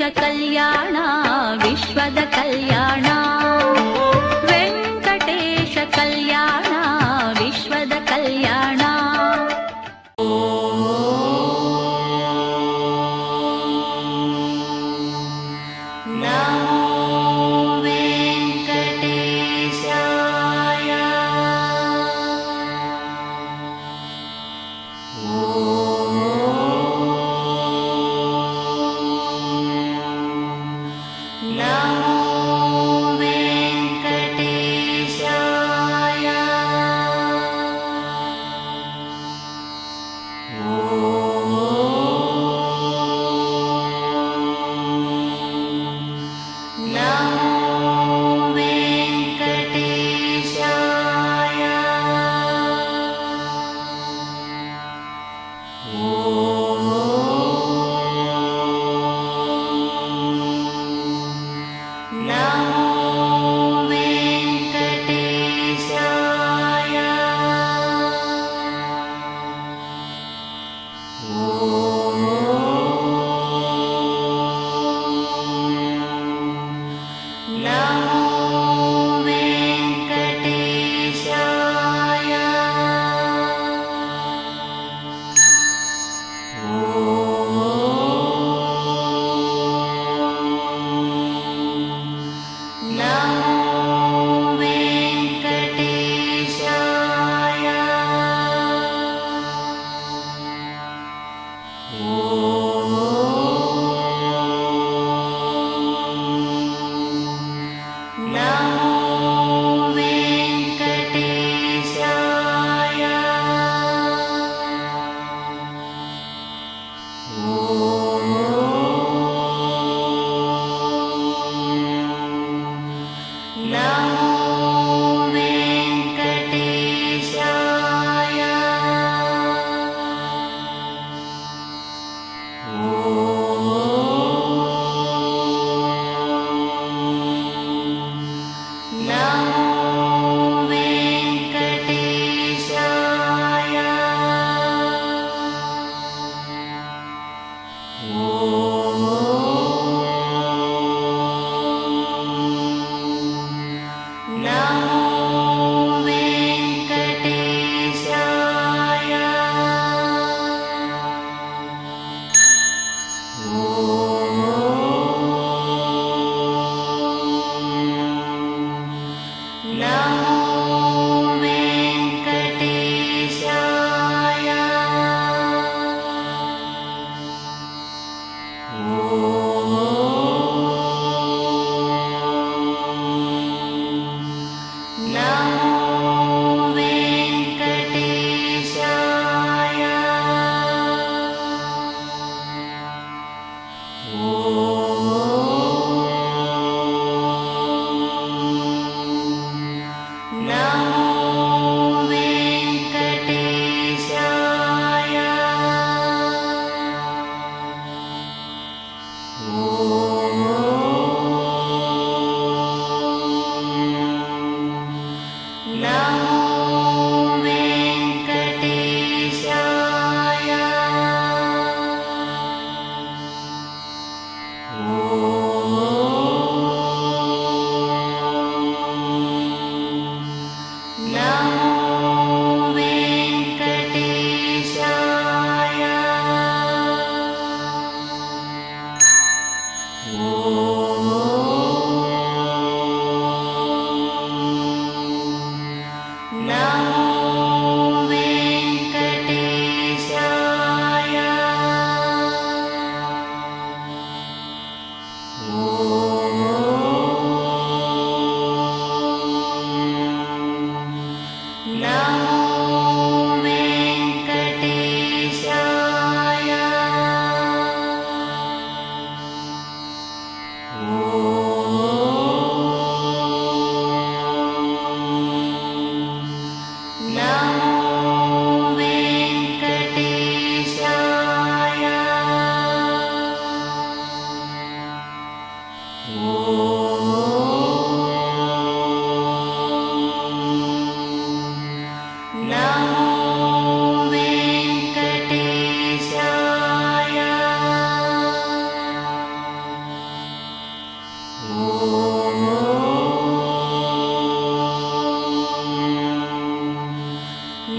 ಕಲ್ಯಾಣ ವಿಶ್ವದ ಕಲ್ಯಾಣ ವೆಂಕಟೇಶ ಕಲ್ಯಾಣ ವಿಶ್ವದ ಕಲ್ಯಾಣ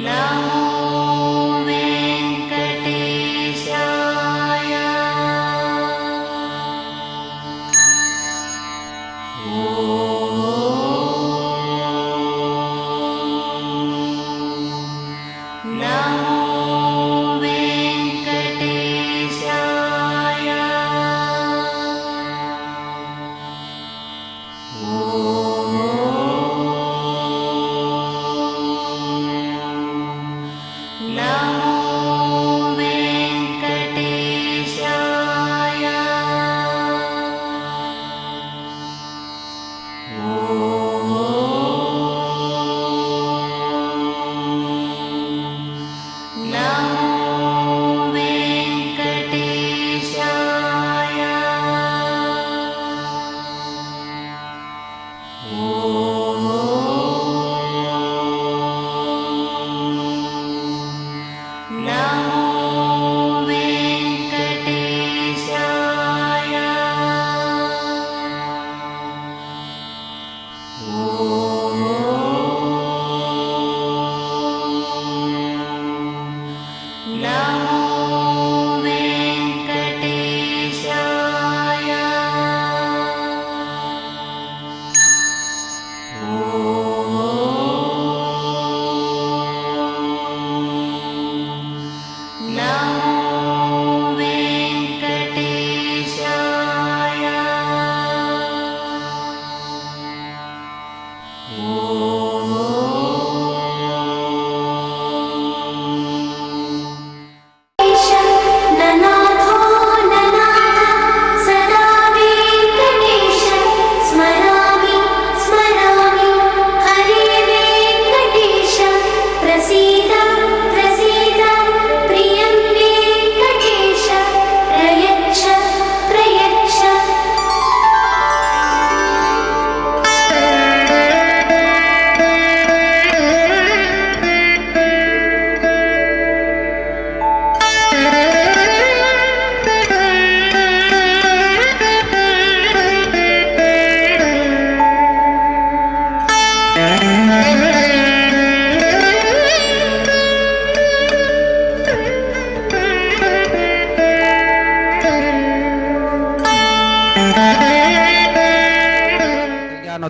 नमो वेङ्कटेशाय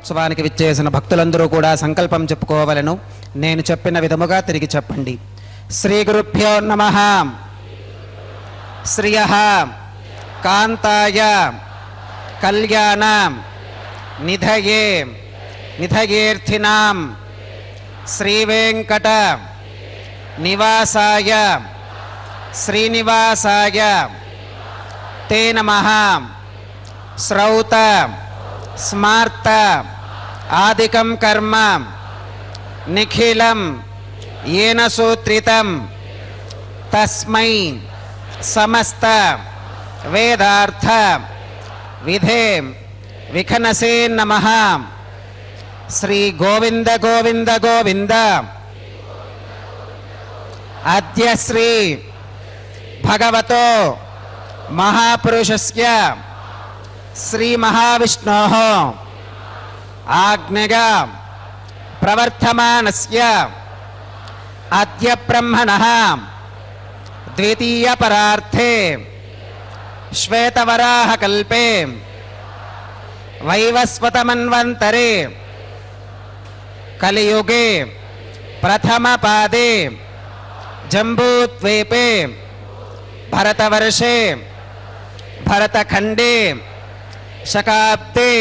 ఉత్సవానికి విచ్చేసిన భక్తులందరూ కూడా సంకల్పం చెప్పుకోవలను. నేను చెప్పిన విధముగా తిరిగి చెప్పండి. శ్రీ గురుభ్యో నమః. శ్రియః కాంతాయ కళ్యాణ నిధయే నిధయేర్థినాం శ్రీ వెంకట నివాసాయ శ్రీనివాసాయ తే నమః. శ్రౌత స్మార్త ఆదికం కర్మ నిఖిలం येन सूत्रितं तस्मै समस्त वेदार्थ विधे विखनसे नमः. श्री गोविंद गोविंद गोविंद. अद्य श्री भगवतो महापुरुषस्य श्री महाविष्णोः आज्ञया प्रवर्तमानस्य अद्य ब्रह्मणः द्वितीय परार्थे श्वेतवराहकल्पे वैवस्वतमन्वन्तरे कलियुगे प्रथमपादे जम्बूद्वीपे भरतवर्षे भरतखण्डे शकाब्दे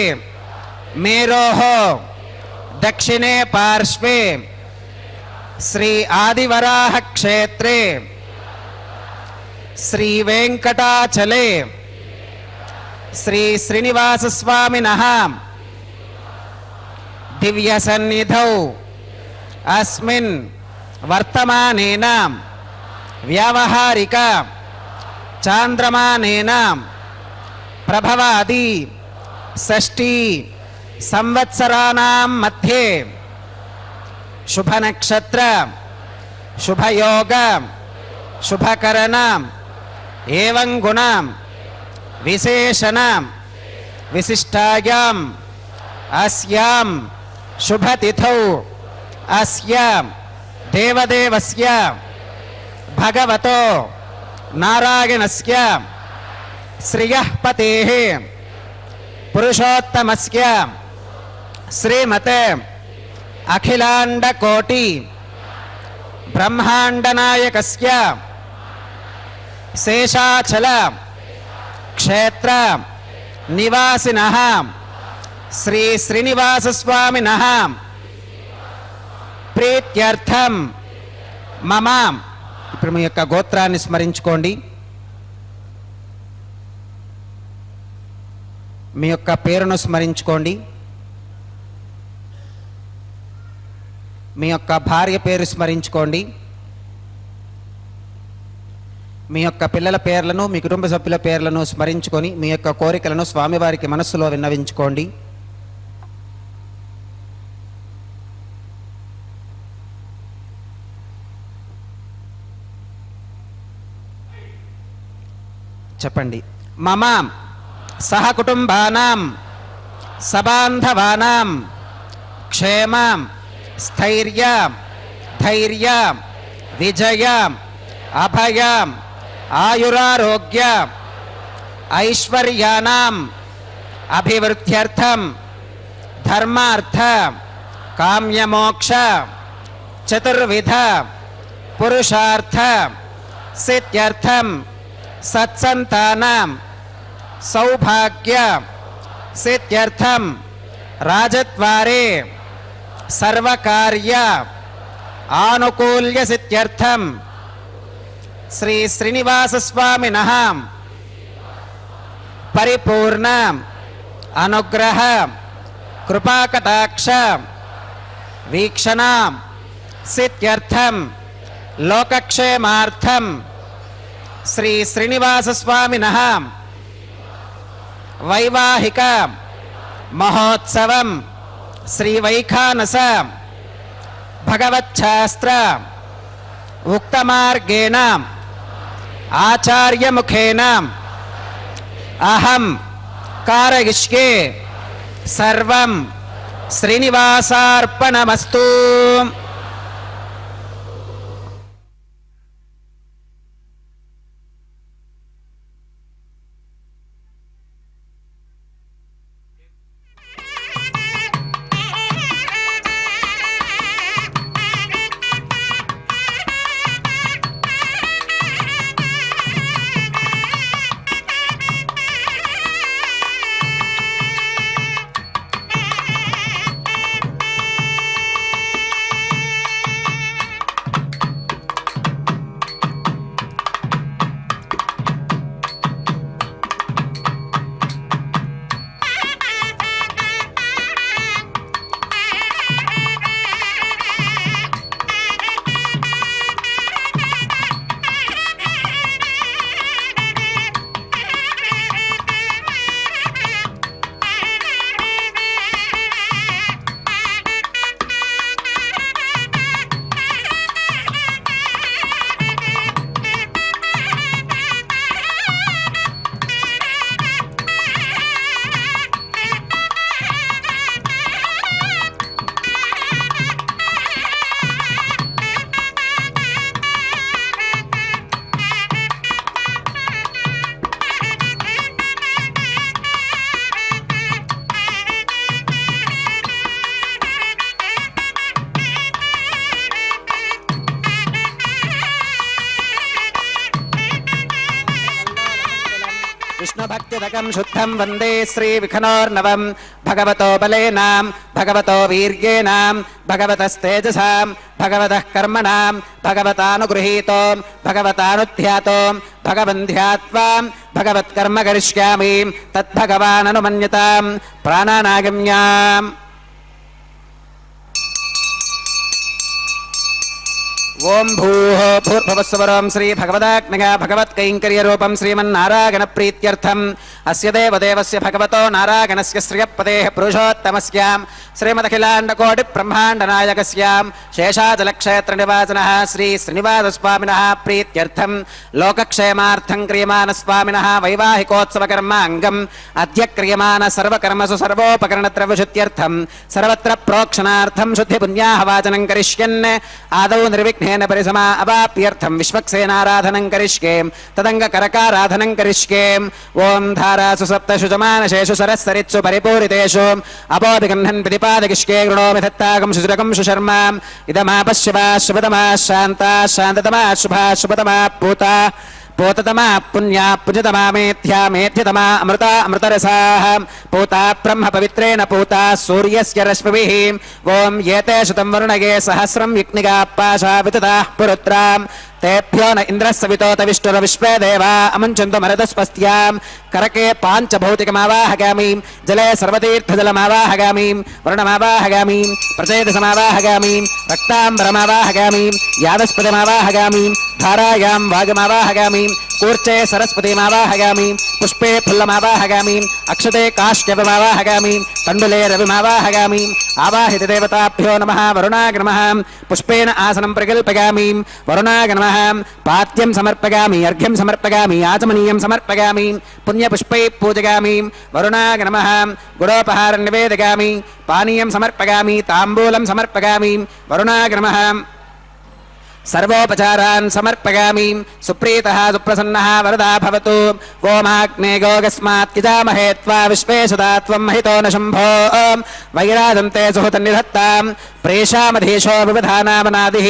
मेरोः दक्षिणे पार्श्वे श्री आदिवराह क्षेत्रे श्री वेंकटाचले श्री श्रीनिवास स्वामिनः दिव्य सन्निधौ अस्मिन् वर्तमानेन व्यावहारिक चांद्रमानेन प्रभवादि षष्ठी संवत्सराणां मध्ये शुभ नक्षत्र शुभ योग शुभकरण एवं गुण विशेषण विशिष्टायां अस्यां शुभ तिथौ अस्य దేవదేవస్య భగవతో నారాయణస్య శ్రియః పతేః పురుషోత్తమస్య శ్రీమతే అఖిలాండకోటి బ్రహ్మాండనాయకస్య శేషాచల క్షేత్ర నివాసినః శ్రీ శ్రీనివాసస్వామినః ప్రీత్యర్థం మమ. ఇప్పుడు మీ యొక్క గోత్రాన్ని స్మరించుకోండి. మీ యొక్క పేరును స్మరించుకోండి. మీ యొక్క భార్య పేరు స్మరించుకోండి. మీ యొక్క పిల్లల పేర్లను, మీ కుటుంబ సభ్యుల పేర్లను స్మరించుకొని మీ యొక్క కోరికలను స్వామివారికి మనస్సులో విన్నవించుకోండి. చెప్పండి. మమ సహ కుటుంబానాం సబాంధవానాం క్షేమ స్థైర్య ధైర్య విజయ అభయ ఆయురారోగ్య ఐశ్వర్యానాం అభివృద్ధ్యర్థం ధర్మార్థ కామ్యమోక్ష చతుర్విధ పురుషార్థ సిద్ధ్యర్థం సత్సంతానం సౌభాగ్య సిద్ధ్యర్థం రాజద్వారే సర్వకార్య ఆనుకూల్య సిద్ధ్యర్థం శ్రీ శ్రీనివాసస్వామినః పరిపూర్ణ అనుగ్రహ కృపాకటాక్ష వీక్షణ సిద్ధ్యర్థం లోకక్షేమార్థం శ్రీ శ్రీనివాసస్వామినః వైవాహిక మహోత్సవం శ్రీ వైఖానస భగవచ్ఛాస్త్ర ఉక్తమార్గేణ ఆచార్యముఖేన అహం కారయిష్యే సర్వం శ్రీనివాసార్పణమస్తు. విష్ణుభక్తిదకం శుద్ధం వందే శ్రీ విఖనోర్నవం భగవతో బలేనాం భగవతో వీర్యేనాం భగవతస్తేజసాం భగవతః కర్మణాం భగవతానుగృహీతో భగవతానుధ్యాతో భగవంధ్యాత్వా భగవత్కర్మ కరిష్యామి తద్భగవాననుమన్యతాం ప్రాణానాగమ్యాం. ఓం భూః భూర్భువస్సువరం శ్రీ భగవదాగ్నగా భగవత్కైంకర్యరూపం శ్రీమన్నారాయణ ప్రీత్యర్థం అస్య దేవదేవస్య భగవతో నారాయణస్య శ్రియపదేః పురుషోత్తమస్యాం శ్రీమదఖిలాండకోటి బ్రహ్మాండనాయకస్యాం శేషాచలక్షేత్ర నివాసనః శ్రీ శ్రీనివాసస్వామినः ప్రీత్యర్థం లోకక్షేమార్థం క్రియమాన స్వామినः వైవాహికోత్సవకర్మ అంగం అద్య క్రియమాన సర్వకర్మసు సర్వోపకరణద్రవ్యశుద్ధ్యర్థం సర్వత్ర ప్రోక్షణార్థం శుద్ధి పుణ్యాహవాచనం కరిష్యన్ ఆదౌ నిర్విఘ్నేన పరిసమా అవాప్యర్థం విశ్వక్సేనారాధనం కరిష్యే తదంగ కరకారాధనం కరిష్యే ఓం ధారాసు సప్తశుజమానశేషు సరస్సరిత్సు పరిపూరితేషు అపోభిగహ్నన్ ప్రతిపాదకిష్కే గృణోమి దత్తాగం శుచిరకం సుశర్మ ఇదమాపశ్యవా శుభతమా శాంతా శాంతతమా శుభా శుభతమా పూతా పూతతమా పుణ్యా పుణ్యతమా మేథ్యా మేథ్యతమా అమృత అమృతరసాః పూతా బ్రహ్మ పవిత్రేణ పూతా సూర్యస్య రశ్మిభిః ఓం ఏతే శతం వరుణగే సహస్రం యుక్నిగా పాశా వితతాః పురుత్రాం తేభ్యో న ఇంద్రస్సవితోత విష్ణుర విశ్వే దేవా అముంచంతు మరదస్పస్త్యాం కరకే పాంచభౌతికమావాహగామి జలే సర్వతీర్థజలమావాహగామి వరుణమావాహగామి ప్రచేతసమావాహగామి రక్తాంబరమావాహగామి యాదస్పదమావాహగామి ధారాయాం వాగమావాహగామి కూర్చే సరస్వతీమావాహగామి పుష్పే ఫుల్లమావాహగామి అక్షతే కాశ్యపమావాహగామి తండులే రవిమావాహగామి ఆవాహిత దేవతాభ్యో నమః వరుణాయ నమః పుష్పేన ఆసనం ప్రకల్పయామి వరుణాయ నమః పాత్యం సమర్పయామి అర్ఘ్యం సమర్పయామి ఆచమనీయం సమర్పయామి పుణ్యపుష్పై పూజయామి వరుణాయ నమః గుడోపహారం నివేదయామి పానీయం సమర్పయామి తాంబూలం సమర్పయామి వరుణాయ నమః సర్వోపచారాన్ సమర్పయామి సుప్రీతః సుప్రసన్నః వరదా భవతు ఓమాగ్నే గోగస్మాత్ యజామహే త్వా విశ్వేశదా త్వం మహితో న శంభో వైరాదంతే సుహృతం నిధత్తాం ప్రేషామధీశో వివధానామనాదిః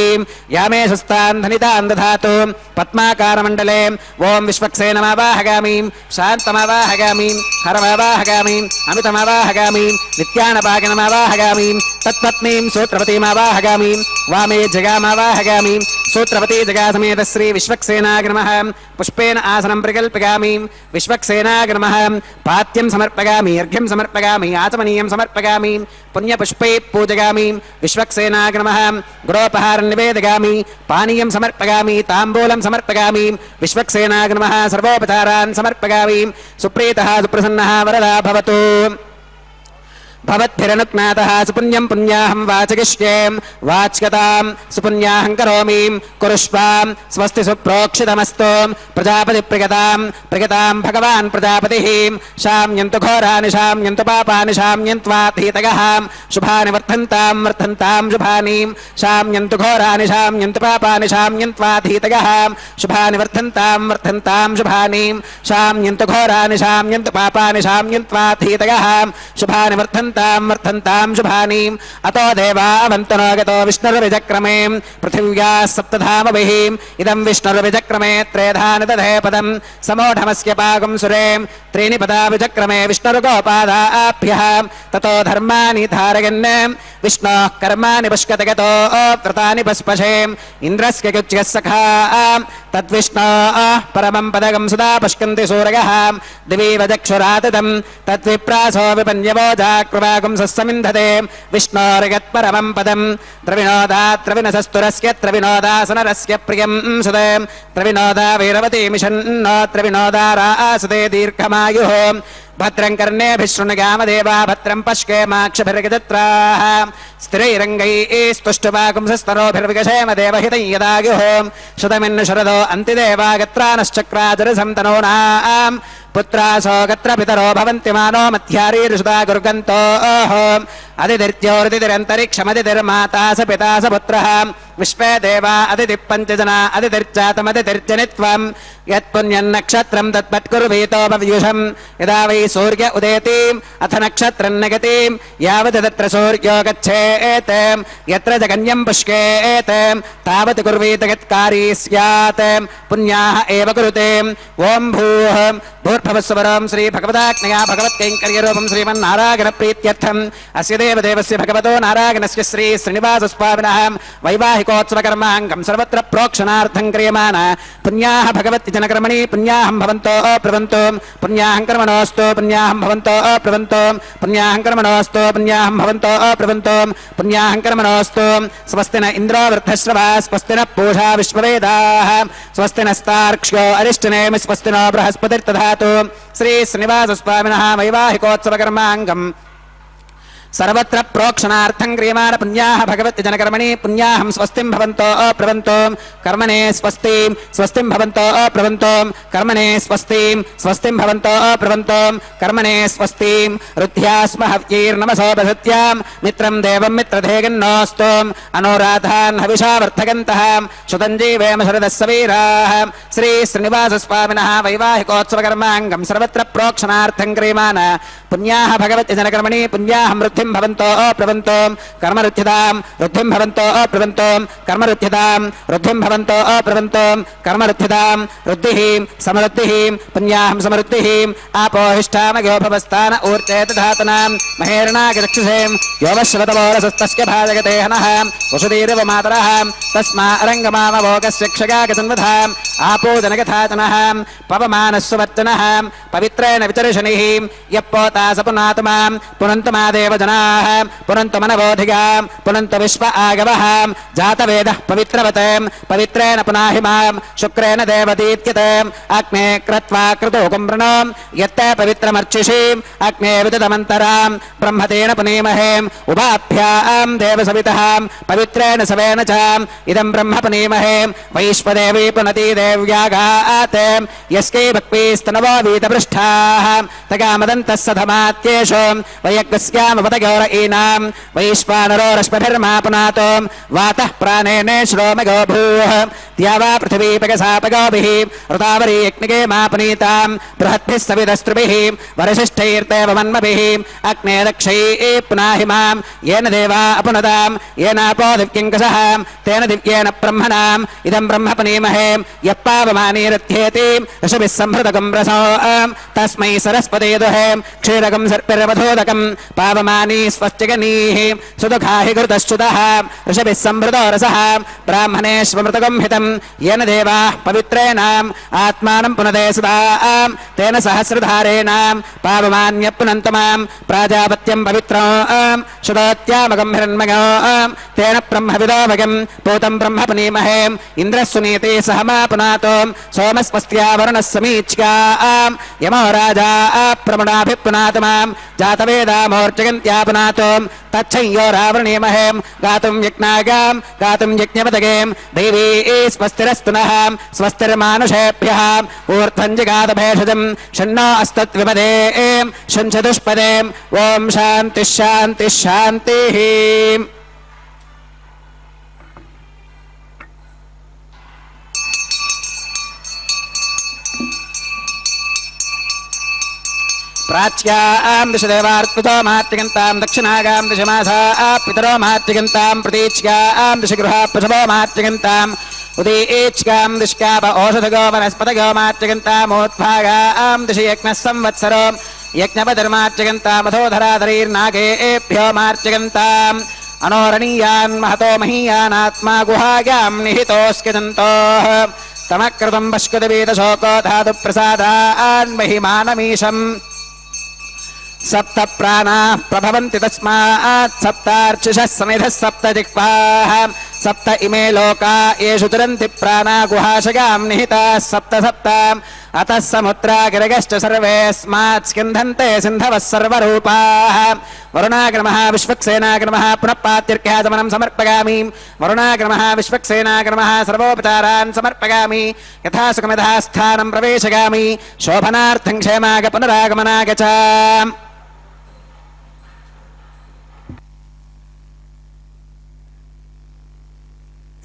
యామేషస్తాన్ ధనితాన్ దధాతు పద్మాకారమండలే ఓం విశ్వక్సేనమావాహగామి శాంతమావాహగామి హరమావాహగామి అమితమావాహగామి నిత్యానపాకనమావాహగామి తత్పత్నీం సూత్రవతీమావాహగామి వామే జగామావాహగామి సూత్రవతీ జగా సమేత శ్రీ విశ్వక్సేనాయ నమః పుష్పేన ఆసనం ప్రకల్పయామి విశ్వక్సేనాయ నమః పాత్యం సమర్పయామి అర్ఘ్యం సమర్పయామి ఆచమనీయం సమర్పయామి పుణ్యపుష్పై పూజయామి విశ్వక్సేనాయ నమః గుడోపహారం నివేదయామి పానీయం సమర్పయామి తాంబూలం సమర్పయామి విశ్వక్సేనాయ నమః సర్వోపచారాన్ సమర్పయామి సుప్రీతః సుప్రసన్నః వరదా భవతు భవద్భిరనుజ్ఞాతః సుపుణ్యం పుణ్యాహం వాచయిష్యే వాచ్యతాం సుపుణ్యాహం కరోమి కురుష్వాం స్వస్తి సుప్రోక్షితమస్తు ప్రజాపతి ప్రియతాం భగవాన్ ప్రజాపతిః శామ్యంతు ఘోరాని శామ్యంతు పాపాని శామ్యంత్వాధీతయః శుభాని వర్ధంతాం శుభాని శామ్యంతు ఘోరాని శామ్యంతు పాపాని శామ్యంత్వాధీతయః శుభాని వర్ధంతాం శుభాని శామ్యంతు ఘోరాని శామ్యంతు పాపాని శామ్యంత్వాధీతయః శుభాని వర్ధంతాం శుభాని అతో దేవావంతనో గతో విష్ణుర్విజక్రమే పృథివ్యా సప్తధామభిః ఇదం విష్ణుర్విజక్రమే త్రేధాని దధే పదం సమూఢమస్య పాకం సురే త్రీణి పదా విజక్రమే విష్ణుర్గోపాదాభ్యః తతో ధర్మాని ధారయన్ విష్ణోః కర్మాణి పుష్కతి గతో వ్రతాని పస్పశే ఇంద్రస్య గుజ్యః సఖా తద్విష్ణోః పరమం పదగం సుదా పుష్కంతి సూరయః దివీవ చక్షురాతిదం తద్విప్రాసో విపన్యవోజాకృవాగుం సస్సమింధతే విష్ణోర్యత్పరమం పదం త్రవినోదాత్రవినసస్తురస్య త్రవినోదాసనరస్య ప్రియం సుదే త్రవినోదా వీరవతీ మిషన్నో త్రవినోదారాసుదే దీర్ఘమాయుః భద్రం కర్ణేభిశృణుగామదేవా భద్రం పశ్యేమాక్షభిర్గజత్రాః స్థిరైరంగైస్తుష్టువాగుంసస్తనోభిర్విగశేమ దేవహితం యదాయుః శతమిన్ను శరదో అంతిదేవాగత్రానశ్చక్రాజరసంతనూనాం పుత్రాసో గత్ర పితరో భవంతి మానో మధ్యారీరుషుదా గుర్గంతోః అదితిర్జ్యోతిరిరంతరిక్షమదితిర్మాతా స పితా స పుత్రః విశ్వే దేవా అదితి పంచజనా అదితిర్జాతమదితిర్జనిత్వం యత్పుణ్యన్నక్షత్రం తత్పత్కుర్వీతోపవ్యూషం యదా వై సూర్య ఉదేతి అథ నక్షత్రం నగతి యావత్ తత్ర సూర్యో గచ్ఛేత్ యత్ర జగన్యం పుష్కేత్ తావత్ కుర్వీత యత్కారీ స్యాత్ పుణ్యాః ఏవ కురుతే ఓం భూః प्रादुर्भवस्वरं श्री भगवदाज्ञया भगवत्कैङ्कर्यरूपं श्रीमन्नारायण प्रीत्यर्थम् अस्य देवदेवस्य भगवतो नारायणस्य श्री श्रीनिवासस्वामिनः वैवाहिकोत्सवकर्माङ्गं सर्वत्र प्रोक्षणार्थं क्रियमाण पुण्याः भगवति जनकर्मणि पुण्याहं भवन्तो अप्रवन्तो पुण्याहं कर्मणोऽस्तु पुण्याहं भवन्तो अप्रवन्तो पुण्याहं कर्मणोऽस्तु पुण्याहं भवन्तो अप्रवन्तो पुण्याहं कर्मणोऽस्तु स्वस्ति न इन्द्रो वृद्धश्रवा स्वस्ति न पूषा विश्ववेदाः स्वस्ति नस्तार्क्ष्यो अरिष्टनेमि स्वस्ति नो बृहस्पतिर्दधातु श्री श्रीनिवासस्वामिनः वैवाहिकोत्सवकर्माङ्गम् सर्वत्र प्रोक्षणार्थं क्रियमाण पुण्याः भगवति जनकर्मणि पुण्याहं स्वस्तिं भवन्तो अप्रवन्तो कर्मणे स्वस्तिं स्वस्तिं भवन्तो अप्रवन्तो कर्मणे स्वस्तिं स्वस्तिं भवन्तो अप्रवन्तो कर्मणे स्वस्तिं रुद्ध्यास्म हव्यैर्नमसोपसत्यां मित्रं देवं मित्रधेगन्नोऽस्तु अनोराधान् हविषा वर्धगन्तः शुतञ्जीवेम शरदस्य वीराः श्री श्रीनिवासस्वामिनः वैवाहिकोत्सवकर्माङ्गं सर्वत्र प्रोक्षणार्थं क्रियमाण पुण्याः भगवति जनकर्मणि पुण्याहं वृद्धिं भवन्तो अप्रवन्तो कर्मरुद्ध्यतां वृद्धिं भवन्तो अप्रवन्तो कर्मरुद्ध्यतां वृद्धिं भवन्तो अप्रवन्तो कर्मरुद्ध्यतां वृद्धिः समृद्धिः पुण्याहं समृद्धिः आपोहिष्ठामयो भवस्तान ऊर्जेत धातनां महेर्णागचक्षुषें योवश्रवतमोरसस्तस्य भाजगते हनः वसुधीरिव मातरः तस्मा अरङ्गमामभोगस्य क्षगागतन्वधाम् आपोदनगथातनः पवमानस्ववर्तनः पवित्रेण विचर्षणिः यः पोता स पुनातमां पुनन्तमादेव जनाः पुनन्तमनबोधिगां पुनन्त विश्व आगवः जातवेदः पवित्रवते पवित्रेण पुनाहि मां शुक्रेण देवदीत्यते अग्ने कृत्वा कृतो कुम्भृणो यत्ते पवित्रमर्चिषीम् अग्ने विदधमन्तरां ब्रह्मतेन पुनीमहे उभाभ्यां देवसवितः पवित्रेण सवेन च इदं ब्रह्म पुनीमहे वैश्वदेवी पुनती देव्यागाते यस्कै भक्तिस्तनवो वीतपृष्ठाः तगामदन्तः सधमात्येषु वयज्ञस्यामपदगौर ईनां वैश्वानरो रश्मिभिर्मा पुनातो वातः प्राणेने श्रोमगो भूः द्यावा पृथिवीपगसापगोभिः ऋतावरी यज्ञिके मा पुनीतां बृहद्भिः सविदस्त्रुभिः वरशिष्ठैर्देवमन्मभिः अग्ने रक्षैः पुनाहि मां येन देवा अपुनतां येनापो दिव्यङ्कसः तेन दिव्येन ब्रह्मणाम् इदं ब्रह्म पुनीमहे यः पावमानीरथ्येति ऋषभिः संहृतकं रसो तस्मै सरस्वती दुहे क्षीरकं सर्पिर्वधोदकं पावमानी स्वस्तिगनीः सुदुःखाहि कृतश्च्युतः ऋषभिः संहृतो रसः ब्राह्मणेष्वमृतकं हितं येन देवाः पवित्रेणाम् आत्मानं पुनते सदा तेन सहस्रधारेण पावमान्यः पुनन्तमां प्राजापत्यं पवित्रं शुद्धोत्यामकं हिरण्मयो तेन ब्रह्मविदोमकं पूतं ब्रह्म पुनीमहे इन्द्रः सुनीते सह मा पुनातो सोमस्वस्त्या वरुणः समीच्या यमो राजा प्रमुणाभिः पुनातमां जातवेदामोर्जगन्त्या पुनातो तच्छय्यो रावणीमहे गातुं यज्ञागां गातुं यज्ञपदगें देवी स्वस्तिरस्तु नः स्वस्तिर्मानुषेभ्यः ऊर्ध्वं जिगातभेषजं षण्णो अस्तद्विपदे षञ्चतुष्पदे ॐ शान्तिः शान्तिः शान्तिः प्राच्यां दिशदेवार्पितो मातृगन्तां दक्षिणागां दिशमासा पितरो मातृगन्तां प्रतीच्यां दिशगृहा पशवो मातृगन्ताम् उदीच्कां दिशकाप औषधगो वनस्पतगो मातृगन्तामोत्भागां दिश यज्ञः संवत्सरो यज्ञपतिर्मातृगन्तामथोधराधरीर्नागेभ्यो मातृगन्ताम् अनोरणीयान् महतो महीयानात्मा गुहायां निहितोऽस्किदन्तोः तमकृतं पश्कुतवीतशोको धातु प्रसादान् महिमानमीशम् सप्त प्राणाः प्रभवन्ति तस्मात् सप्तार्चिषः समिधः सप्त जिह्वाः सप्त इमे लोका येषु चरन्ति प्राणा गुहाशगां निहिताः सप्त सप्त अतः समुद्रागिरगश्च सर्वेऽस्मात् स्कन्धन्ते सिन्धवः सर्वरूपाः वरुणाग्रमः विश्वक्सेनाग्रमः पुनः पात्यर्घ्याचमनं समर्पयामि वरुणाग्रमः विश्वक्सेनाग्रमः सर्वोपचारान् समर्पयामि यथा सुखमिधा स्थानं प्रवेशयामि शोभनार्थं क्षेमाग पुनरागमनाग च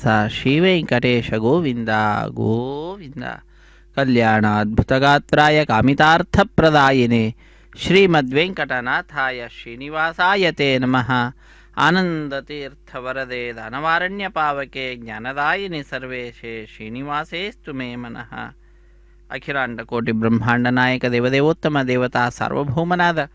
सा श्रीवेङ्कटेश गोविन्द गोविन्द कल्याणाद्भुतगात्राय कामितार्थप्रदायिने श्रीमद्वेङ्कटनाथाय श्रीनिवासाय ते नमः आनन्दतीर्थवरदे दानवारण्यपावके ज्ञानदायिनि सर्वेशे श्रीनिवासेस्तु मे मनः ಅಖಿಲಾಂಡ ಕೋಟಿ ಬ್ರಹ್ಮಾಂಡ ನಾಯಕ ದೇವದೇವೋತ್ತಮ ದೇವತಾ ಸಾರ್ವಭೌಮನಾದ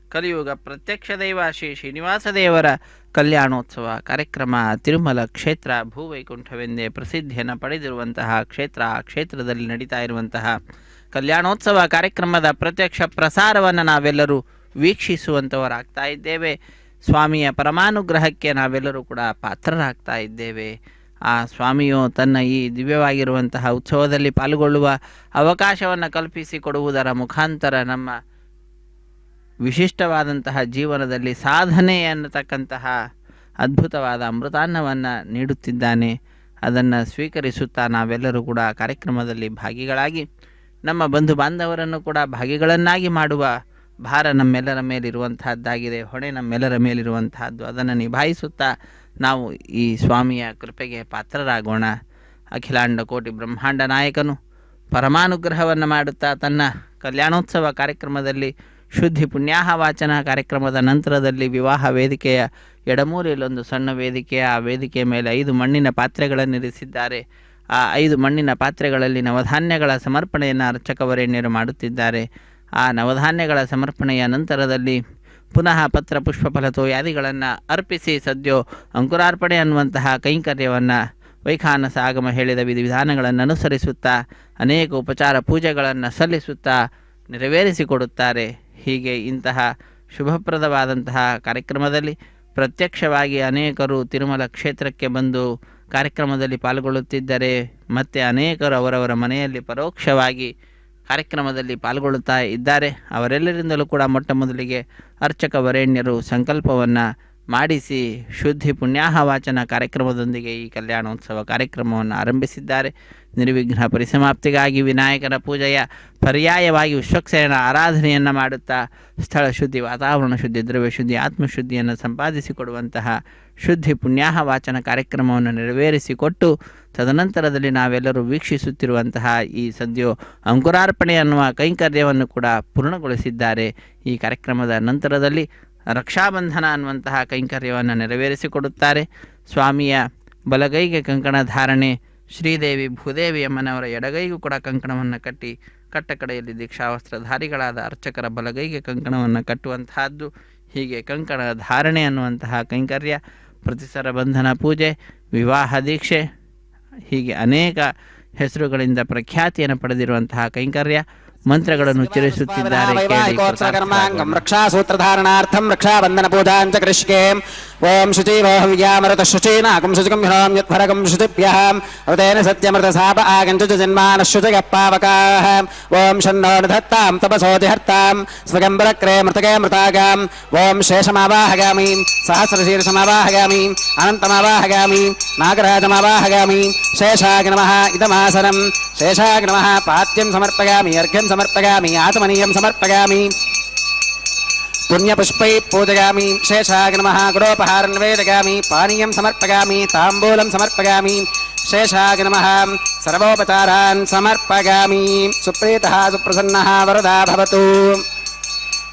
ಕಲಿಯುಗ ಪ್ರತ್ಯಕ್ಷ ದೈವ ಶ್ರೀ ಶ್ರೀನಿವಾಸ ದೇವರ ಕಲ್ಯಾಣೋತ್ಸವ ಕಾರ್ಯಕ್ರಮ ತಿರುಮಲ ಕ್ಷೇತ್ರ ಭೂವೈಕುಂಠವೆಂದೇ ಪ್ರಸಿದ್ಧಿಯನ್ನು ಪಡೆದಿರುವಂತಹ ಕ್ಷೇತ್ರ. ಆ ಕ್ಷೇತ್ರದಲ್ಲಿ ನಡೀತಾ ಇರುವಂತಹ ಕಲ್ಯಾಣೋತ್ಸವ ಕಾರ್ಯಕ್ರಮದ ಪ್ರತ್ಯಕ್ಷ ಪ್ರಸಾರವನ್ನು ನಾವೆಲ್ಲರೂ ವೀಕ್ಷಿಸುವಂಥವರಾಗ್ತಾ ಇದ್ದೇವೆ. ಸ್ವಾಮಿಯ ಪರಮಾನುಗ್ರಹಕ್ಕೆ ನಾವೆಲ್ಲರೂ ಕೂಡ ಪಾತ್ರರಾಗ್ತಾ ಇದ್ದೇವೆ. ಆ ಸ್ವಾಮಿಯು ತನ್ನ ಈ ದಿವ್ಯವಾಗಿರುವಂತಹ ಉತ್ಸವದಲ್ಲಿ ಪಾಲ್ಗೊಳ್ಳುವ ಅವಕಾಶವನ್ನು ಕಲ್ಪಿಸಿಕೊಡುವುದರ ಮುಖಾಂತರ ನಮ್ಮ ವಿಶಿಷ್ಟವಾದಂತಹ ಜೀವನದಲ್ಲಿ ಸಾಧನೆ ಅನ್ನತಕ್ಕಂತಹ ಅದ್ಭುತವಾದ ಅಮೃತಾನ್ನವನ್ನು ನೀಡುತ್ತಿದ್ದಾನೆ. ಅದನ್ನು ಸ್ವೀಕರಿಸುತ್ತಾ ನಾವೆಲ್ಲರೂ ಕೂಡ ಕಾರ್ಯಕ್ರಮದಲ್ಲಿ ಭಾಗಿಗಳಾಗಿ ನಮ್ಮ ಬಂಧು ಬಾಂಧವರನ್ನು ಕೂಡ ಭಾಗಿಗಳನ್ನಾಗಿ ಮಾಡುವ ಭಾರ ನಮ್ಮೆಲ್ಲರ ಮೇಲಿರುವಂತಹದ್ದಾಗಿದೆ, ಹೊಣೆ ನಮ್ಮೆಲ್ಲರ ಮೇಲಿರುವಂತಹದ್ದು. ಅದನ್ನು ನಿಭಾಯಿಸುತ್ತಾ ನಾವು ಈ ಸ್ವಾಮಿಯ ಕೃಪೆಗೆ ಪಾತ್ರರಾಗೋಣ. ಅಖಿಲಾಂಡ ಕೋಟಿ ಬ್ರಹ್ಮಾಂಡ ನಾಯಕನು ಪರಮಾನುಗ್ರಹವನ್ನು ಮಾಡುತ್ತಾ ತನ್ನ ಕಲ್ಯಾಣೋತ್ಸವ ಕಾರ್ಯಕ್ರಮದಲ್ಲಿ ಶುದ್ಧಿ ಪುಣ್ಯಾಹ ವಾಚನ ಕಾರ್ಯಕ್ರಮದ ನಂತರದಲ್ಲಿ ವಿವಾಹ ವೇದಿಕೆಯ ಎಡಮೂಲೆಯಲ್ಲೊಂದು ಸಣ್ಣ ವೇದಿಕೆ, ಆ ವೇದಿಕೆಯ ಮೇಲೆ 5 ಮಣ್ಣಿನ ಪಾತ್ರೆಗಳನ್ನಿರಿಸಿದ್ದಾರೆ. ಆ 5 ಮಣ್ಣಿನ ಪಾತ್ರೆಗಳಲ್ಲಿ ನವಧಾನ್ಯಗಳ ಸಮರ್ಪಣೆಯನ್ನು ಅರ್ಚಕವರೇಣ್ಯರು ಮಾಡುತ್ತಿದ್ದಾರೆ. ಆ ನವಧಾನ್ಯಗಳ ಸಮರ್ಪಣೆಯ ನಂತರದಲ್ಲಿ ಪುನಃ ಪತ್ರ ಪುಷ್ಪ ಫಲತೋಯಾದಿಗಳನ್ನು ಅರ್ಪಿಸಿ ಸದ್ಯೋ ಅಂಕುರಾರ್ಪಣೆ ಅನ್ನುವಂತಹ ಕೈಂಕರ್ಯವನ್ನು ವೈಖಾನಸ ಆಗಮ ಹೇಳಿದ ವಿಧಿವಿಧಾನಗಳನ್ನು ಅನುಸರಿಸುತ್ತಾ ಅನೇಕ ಉಪಚಾರ ಪೂಜೆಗಳನ್ನು ಸಲ್ಲಿಸುತ್ತಾ ನೆರವೇರಿಸಿಕೊಡುತ್ತಾರೆ. ಹೀಗೆ ಇಂತಹ ಶುಭಪ್ರದವಾದಂತಹ ಕಾರ್ಯಕ್ರಮದಲ್ಲಿ ಪ್ರತ್ಯಕ್ಷವಾಗಿ ಅನೇಕರು ತಿರುಮಲ ಕ್ಷೇತ್ರಕ್ಕೆ ಬಂದು ಕಾರ್ಯಕ್ರಮದಲ್ಲಿ ಪಾಲ್ಗೊಳ್ಳುತ್ತಿದ್ದರೆ, ಮತ್ತು ಅನೇಕರು ಅವರವರ ಮನೆಯಲ್ಲಿ ಪರೋಕ್ಷವಾಗಿ ಕಾರ್ಯಕ್ರಮದಲ್ಲಿ ಪಾಲ್ಗೊಳ್ಳುತ್ತಾ ಇದ್ದಾರೆ. ಅವರೆಲ್ಲರಿಂದಲೂ ಕೂಡ ಮೊಟ್ಟ ಮೊದಲಿಗೆ ಅರ್ಚಕ ವರೇಣ್ಯರು ಸಂಕಲ್ಪವನ್ನು ಮಾಡಿಸಿ ಶುದ್ಧಿ ಪುಣ್ಯಾಹ ವಾಚನ ಕಾರ್ಯಕ್ರಮದೊಂದಿಗೆ ಈ ಕಲ್ಯಾಣೋತ್ಸವ ಕಾರ್ಯಕ್ರಮವನ್ನು ಆರಂಭಿಸಿದ್ದಾರೆ. ನಿರ್ವಿಘ್ನ ಪರಿಸಮಾಪ್ತಿಗಾಗಿ ವಿನಾಯಕನ ಪೂಜೆಯ ಪರ್ಯಾಯವಾಗಿ ವಿಶ್ವಕ್ಸೇನ ಆರಾಧನೆಯನ್ನು ಮಾಡುತ್ತಾ ಸ್ಥಳ ಶುದ್ಧಿ, ವಾತಾವರಣ ಶುದ್ಧಿ, ದ್ರವ್ಯ ಶುದ್ಧಿ, ಆತ್ಮಶುದ್ಧಿಯನ್ನು ಸಂಪಾದಿಸಿಕೊಡುವಂತಹ ಶುದ್ಧಿ ಪುಣ್ಯಾಹ ವಾಚನ ಕಾರ್ಯಕ್ರಮವನ್ನು ನೆರವೇರಿಸಿಕೊಟ್ಟು ತದನಂತರದಲ್ಲಿ ನಾವೆಲ್ಲರೂ ವೀಕ್ಷಿಸುತ್ತಿರುವಂತಹ ಈ ಸದ್ಯೋ ಅಂಕುರಾರ್ಪಣೆ ಅನ್ನುವ ಕೈಂಕರ್ಯವನ್ನು ಕೂಡ ಪೂರ್ಣಗೊಳಿಸಿದ್ದಾರೆ. ಈ ಕಾರ್ಯಕ್ರಮದ ನಂತರದಲ್ಲಿ ರಕ್ಷಾಬಂಧನ ಅನ್ನುವಂತಹ ಕೈಂಕರ್ಯವನ್ನು ನೆರವೇರಿಸಿಕೊಡುತ್ತಾರೆ. ಸ್ವಾಮಿಯ ಬಲಗೈಗೆ ಕಂಕಣ ಧಾರಣೆ, ಶ್ರೀದೇವಿ ಭೂದೇವಿ ಅಮ್ಮನವರ ಎಡಗೈಗೂ ಕೂಡ ಕಂಕಣವನ್ನು ಕಟ್ಟಿ ಕಟ್ಟಕಡೆಯಲ್ಲಿ ದೀಕ್ಷಾವಸ್ತ್ರಧಾರಿಗಳಾದ ಅರ್ಚಕರ ಬಲಗೈಗೆ ಕಂಕಣವನ್ನು ಕಟ್ಟುವಂತಹದ್ದು. ಹೀಗೆ ಕಂಕಣ ಧಾರಣೆ ಅನ್ನುವಂತಹ ಕೈಂಕರ್ಯ, ಪ್ರತಿಸರ ಬಂಧನ ಪೂಜೆ, ವಿವಾಹ ದೀಕ್ಷೆ, ಹೀಗೆ ಅನೇಕ ಹೆಸರುಗಳಿಂದ ಪ್ರಖ್ಯಾತಿಯನ್ನು ಪಡೆದಿರುವಂತಹ ಕೈಂಕರ್ಯ ಮಂತ್ರಗಳನ್ನು ಉಚ್ಚರಿಸುತ್ತಿದ್ದಾರೆ. ರಕ್ಷಾಸೂತ್ರಧಾರಣಾರ್ಥಂ ರಕ್ಷಾಬಂಧನ ಪೂಜಾಂಚ ಕರಿಷ್ಯೆ. ಓಂ ಶುಚಿವೋಹವ್ಯಾಮೃತ ಶುಚೀನಾಕಂ ಶುಚಿಕಂ ಹಿರಾಂ ಯತ್ಫರಕಂ ಶುಚಿಭ್ಯಃ ಹೃದಯನ ಸತ್ಯಮೃತ ಸಾಪ ಆಗಂಚ ಜನ್ಮಾನ ಶುಚಯಃ ಪಾವಕಾಃ. ಓಂ ಶನ್ನೋ ನಿಧತ್ತಾಂ ತಪಸೋಜಿಹರ್ತಾಂ ಸ್ವಗಂಬರಕ್ರೇ ಮೃತಕೇ ಮೃತಾಗಾಂ. ಓಂ ಶೇಷಮಾವಾಹಗಾಮಿ ಸಹಸ್ರಶೀರ್ಷಮಾವಾಹಗಾಮಿ ಅನಂತಮಾವಾಹಗಾಮಿ ನಾಗರಾಜಮಾವಾಹಗಾಮಿ. ಶೇಷಾಯ ನಮಃ ಇದಮಾಸನಂ. ಶೇಷಾಯ ನಮಃ ಪಾತ್ಯಂ ಸಮರ್ಪಯಾಮಿ, ಅರ್ಘ್ಯಂ ಸಮರ್ಪಯಾಮಿ, ಆಚಮನೀಯಂ ಸಮರ್ಪಯಾಮಿ, पुण्यपुष्पै पूजयामि. शेषाय नमः गुरोपहारं निवेदयामि, पानीयं समर्पयामि, ताम्बूलं समर्पयामि. शेषाय नमः सर्वोपचारान् समर्पयामि. सुप्रीतः सुप्रसन्नः वरदा भवतु.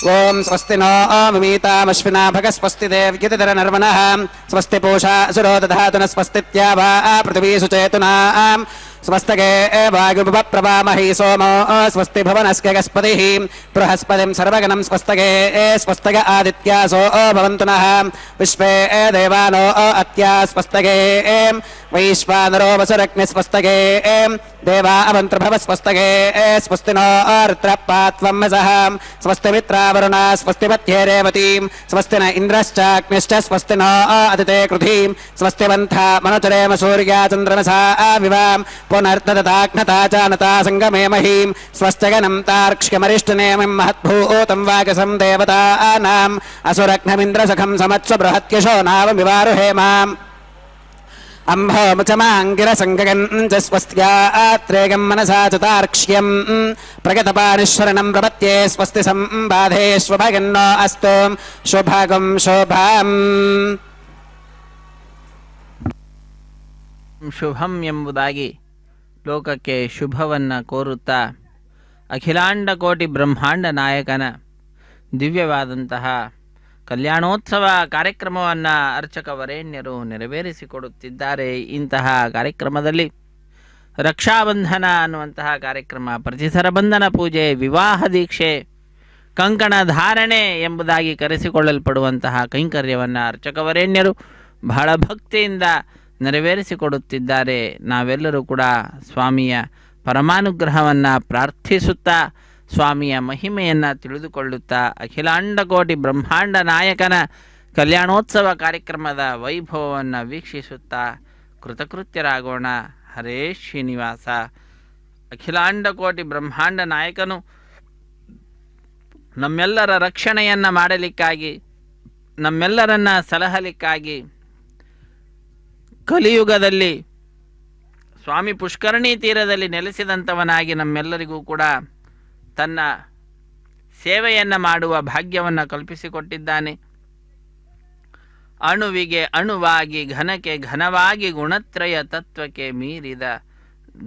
ओम स्वस्ति नो मिमीतामश्विना भगस्वस्ति देव्यतिधर नर्मणः. स्वस्ति पूषा असुरो दधातु न स्वस्तित्या वा पृथिवी सुचेतुना. स्वस्तके वायुप्रभामहि सोमो स्वस्ति भवनस्के गस्पतिः. बृहस्पतिं सर्वगणं स्वस्तके स्वस्तक आदित्यासो भवन्तु नः. विश्वे देवानो अत्या स्वस्तके. वैश्वानरो वसुरग्नि स्वस्तके. देवा अवन्तर्भव स्वस्तके. स्वस्ति नो रुद्रपात्वं वसः. स्वस्ति मित्रावरुणा स्वस्ति पत्ये रेवतीं. स्वस्ति न इन्द्रश्चाग्निश्च स्वस्ति नो अदिते कृधिं. स्वस्ति वन्था मनुचरेम सूर्या चन्द्रमसा विवां. पुनर्ददाग्नता जानता संगमे महीं. स्वस्त्यगनं तार्क्ष्यमरिष्टनेमिं महद्भूतं वागसं देवतानाम्. असुरघ्नमिन्द्रसखं समत्स्व बृहत्यशो नावमिवारुहेमाम्. अम्भोमुचमाङ्गिरसङ्गगन् च स्वस्त्यात्रेगं मनसा च तार्क्ष्यं. प्रगतपानिश्वरणं प्रपत्ये स्वस्ति सम्बाधेष्वभगन्नो अस्तु. शुभगं ಶುಭಂ. ಶುಭಂ ಎಂಬುದಾಗಿ ಲೋಕಕ್ಕೆ ಶುಭವನ್ನು ಕೋರುತ್ತಾ ಅಖಿಲಾಂಡ ಕೋಟಿ ಬ್ರಹ್ಮಾಂಡ ನಾಯಕನ ದಿವ್ಯವಾದಂತಹ ಕಲ್ಯಾಣೋತ್ಸವ ಕಾರ್ಯಕ್ರಮವನ್ನು ಅರ್ಚಕ ವರೇಣ್ಯರು ನೆರವೇರಿಸಿಕೊಡುತ್ತಿದ್ದಾರೆ. ಇಂತಹ ಕಾರ್ಯಕ್ರಮದಲ್ಲಿ ರಕ್ಷಾಬಂಧನ ಅನ್ನುವಂತಹ ಕಾರ್ಯಕ್ರಮ, ಪ್ರತಿಸರ ಬಂಧನ ಪೂಜೆ, ವಿವಾಹ ದೀಕ್ಷೆ, ಕಂಕಣ ಧಾರಣೆ ಎಂಬುದಾಗಿ ಕರೆಸಿಕೊಳ್ಳಲ್ಪಡುವಂತಹ ಕೈಂಕರ್ಯವನ್ನು ಅರ್ಚಕವರೇಣ್ಯರು ಬಹಳ ಭಕ್ತಿಯಿಂದ ನೆರವೇರಿಸಿಕೊಡುತ್ತಿದ್ದಾರೆ. ನಾವೆಲ್ಲರೂ ಕೂಡ ಸ್ವಾಮಿಯ ಪರಮಾನುಗ್ರಹವನ್ನು ಪ್ರಾರ್ಥಿಸುತ್ತಾ, ಸ್ವಾಮಿಯ ಮಹಿಮೆಯನ್ನು ತಿಳಿದುಕೊಳ್ಳುತ್ತಾ, ಅಖಿಲಾಂಡಕೋಟಿ ಬ್ರಹ್ಮಾಂಡ ನಾಯಕನ ಕಲ್ಯಾಣೋತ್ಸವ ಕಾರ್ಯಕ್ರಮದ ವೈಭವವನ್ನು ವೀಕ್ಷಿಸುತ್ತಾ ಕೃತಕೃತ್ಯರಾಗೋಣ. ಹರೇ ಶ್ರೀನಿವಾಸ. ಅಖಿಲಾಂಡಕೋಟಿ ಬ್ರಹ್ಮಾಂಡ ನಾಯಕನು ನಮ್ಮೆಲ್ಲರ ರಕ್ಷಣೆಯನ್ನು ಮಾಡಲಿಕ್ಕಾಗಿ, ನಮ್ಮೆಲ್ಲರನ್ನ ಸಲಹಲಿಕ್ಕಾಗಿ ಕಲಿಯುಗದಲ್ಲಿ ಸ್ವಾಮಿ ಪುಷ್ಕರಣಿ ತೀರದಲ್ಲಿ ನೆಲೆಸಿದಂಥವನಾಗಿ ನಮ್ಮೆಲ್ಲರಿಗೂ ಕೂಡ ತನ್ನ ಸೇವೆಯನ್ನು ಮಾಡುವ ಭಾಗ್ಯವನ್ನು ಕಲ್ಪಿಸಿಕೊಟ್ಟಿದ್ದಾನೆ. ಅಣುವಿಗೆ ಅಣುವಾಗಿ, ಘನಕ್ಕೆ ಘನವಾಗಿ, ಗುಣತ್ರಯ ತತ್ವಕ್ಕೆ ಮೀರಿದ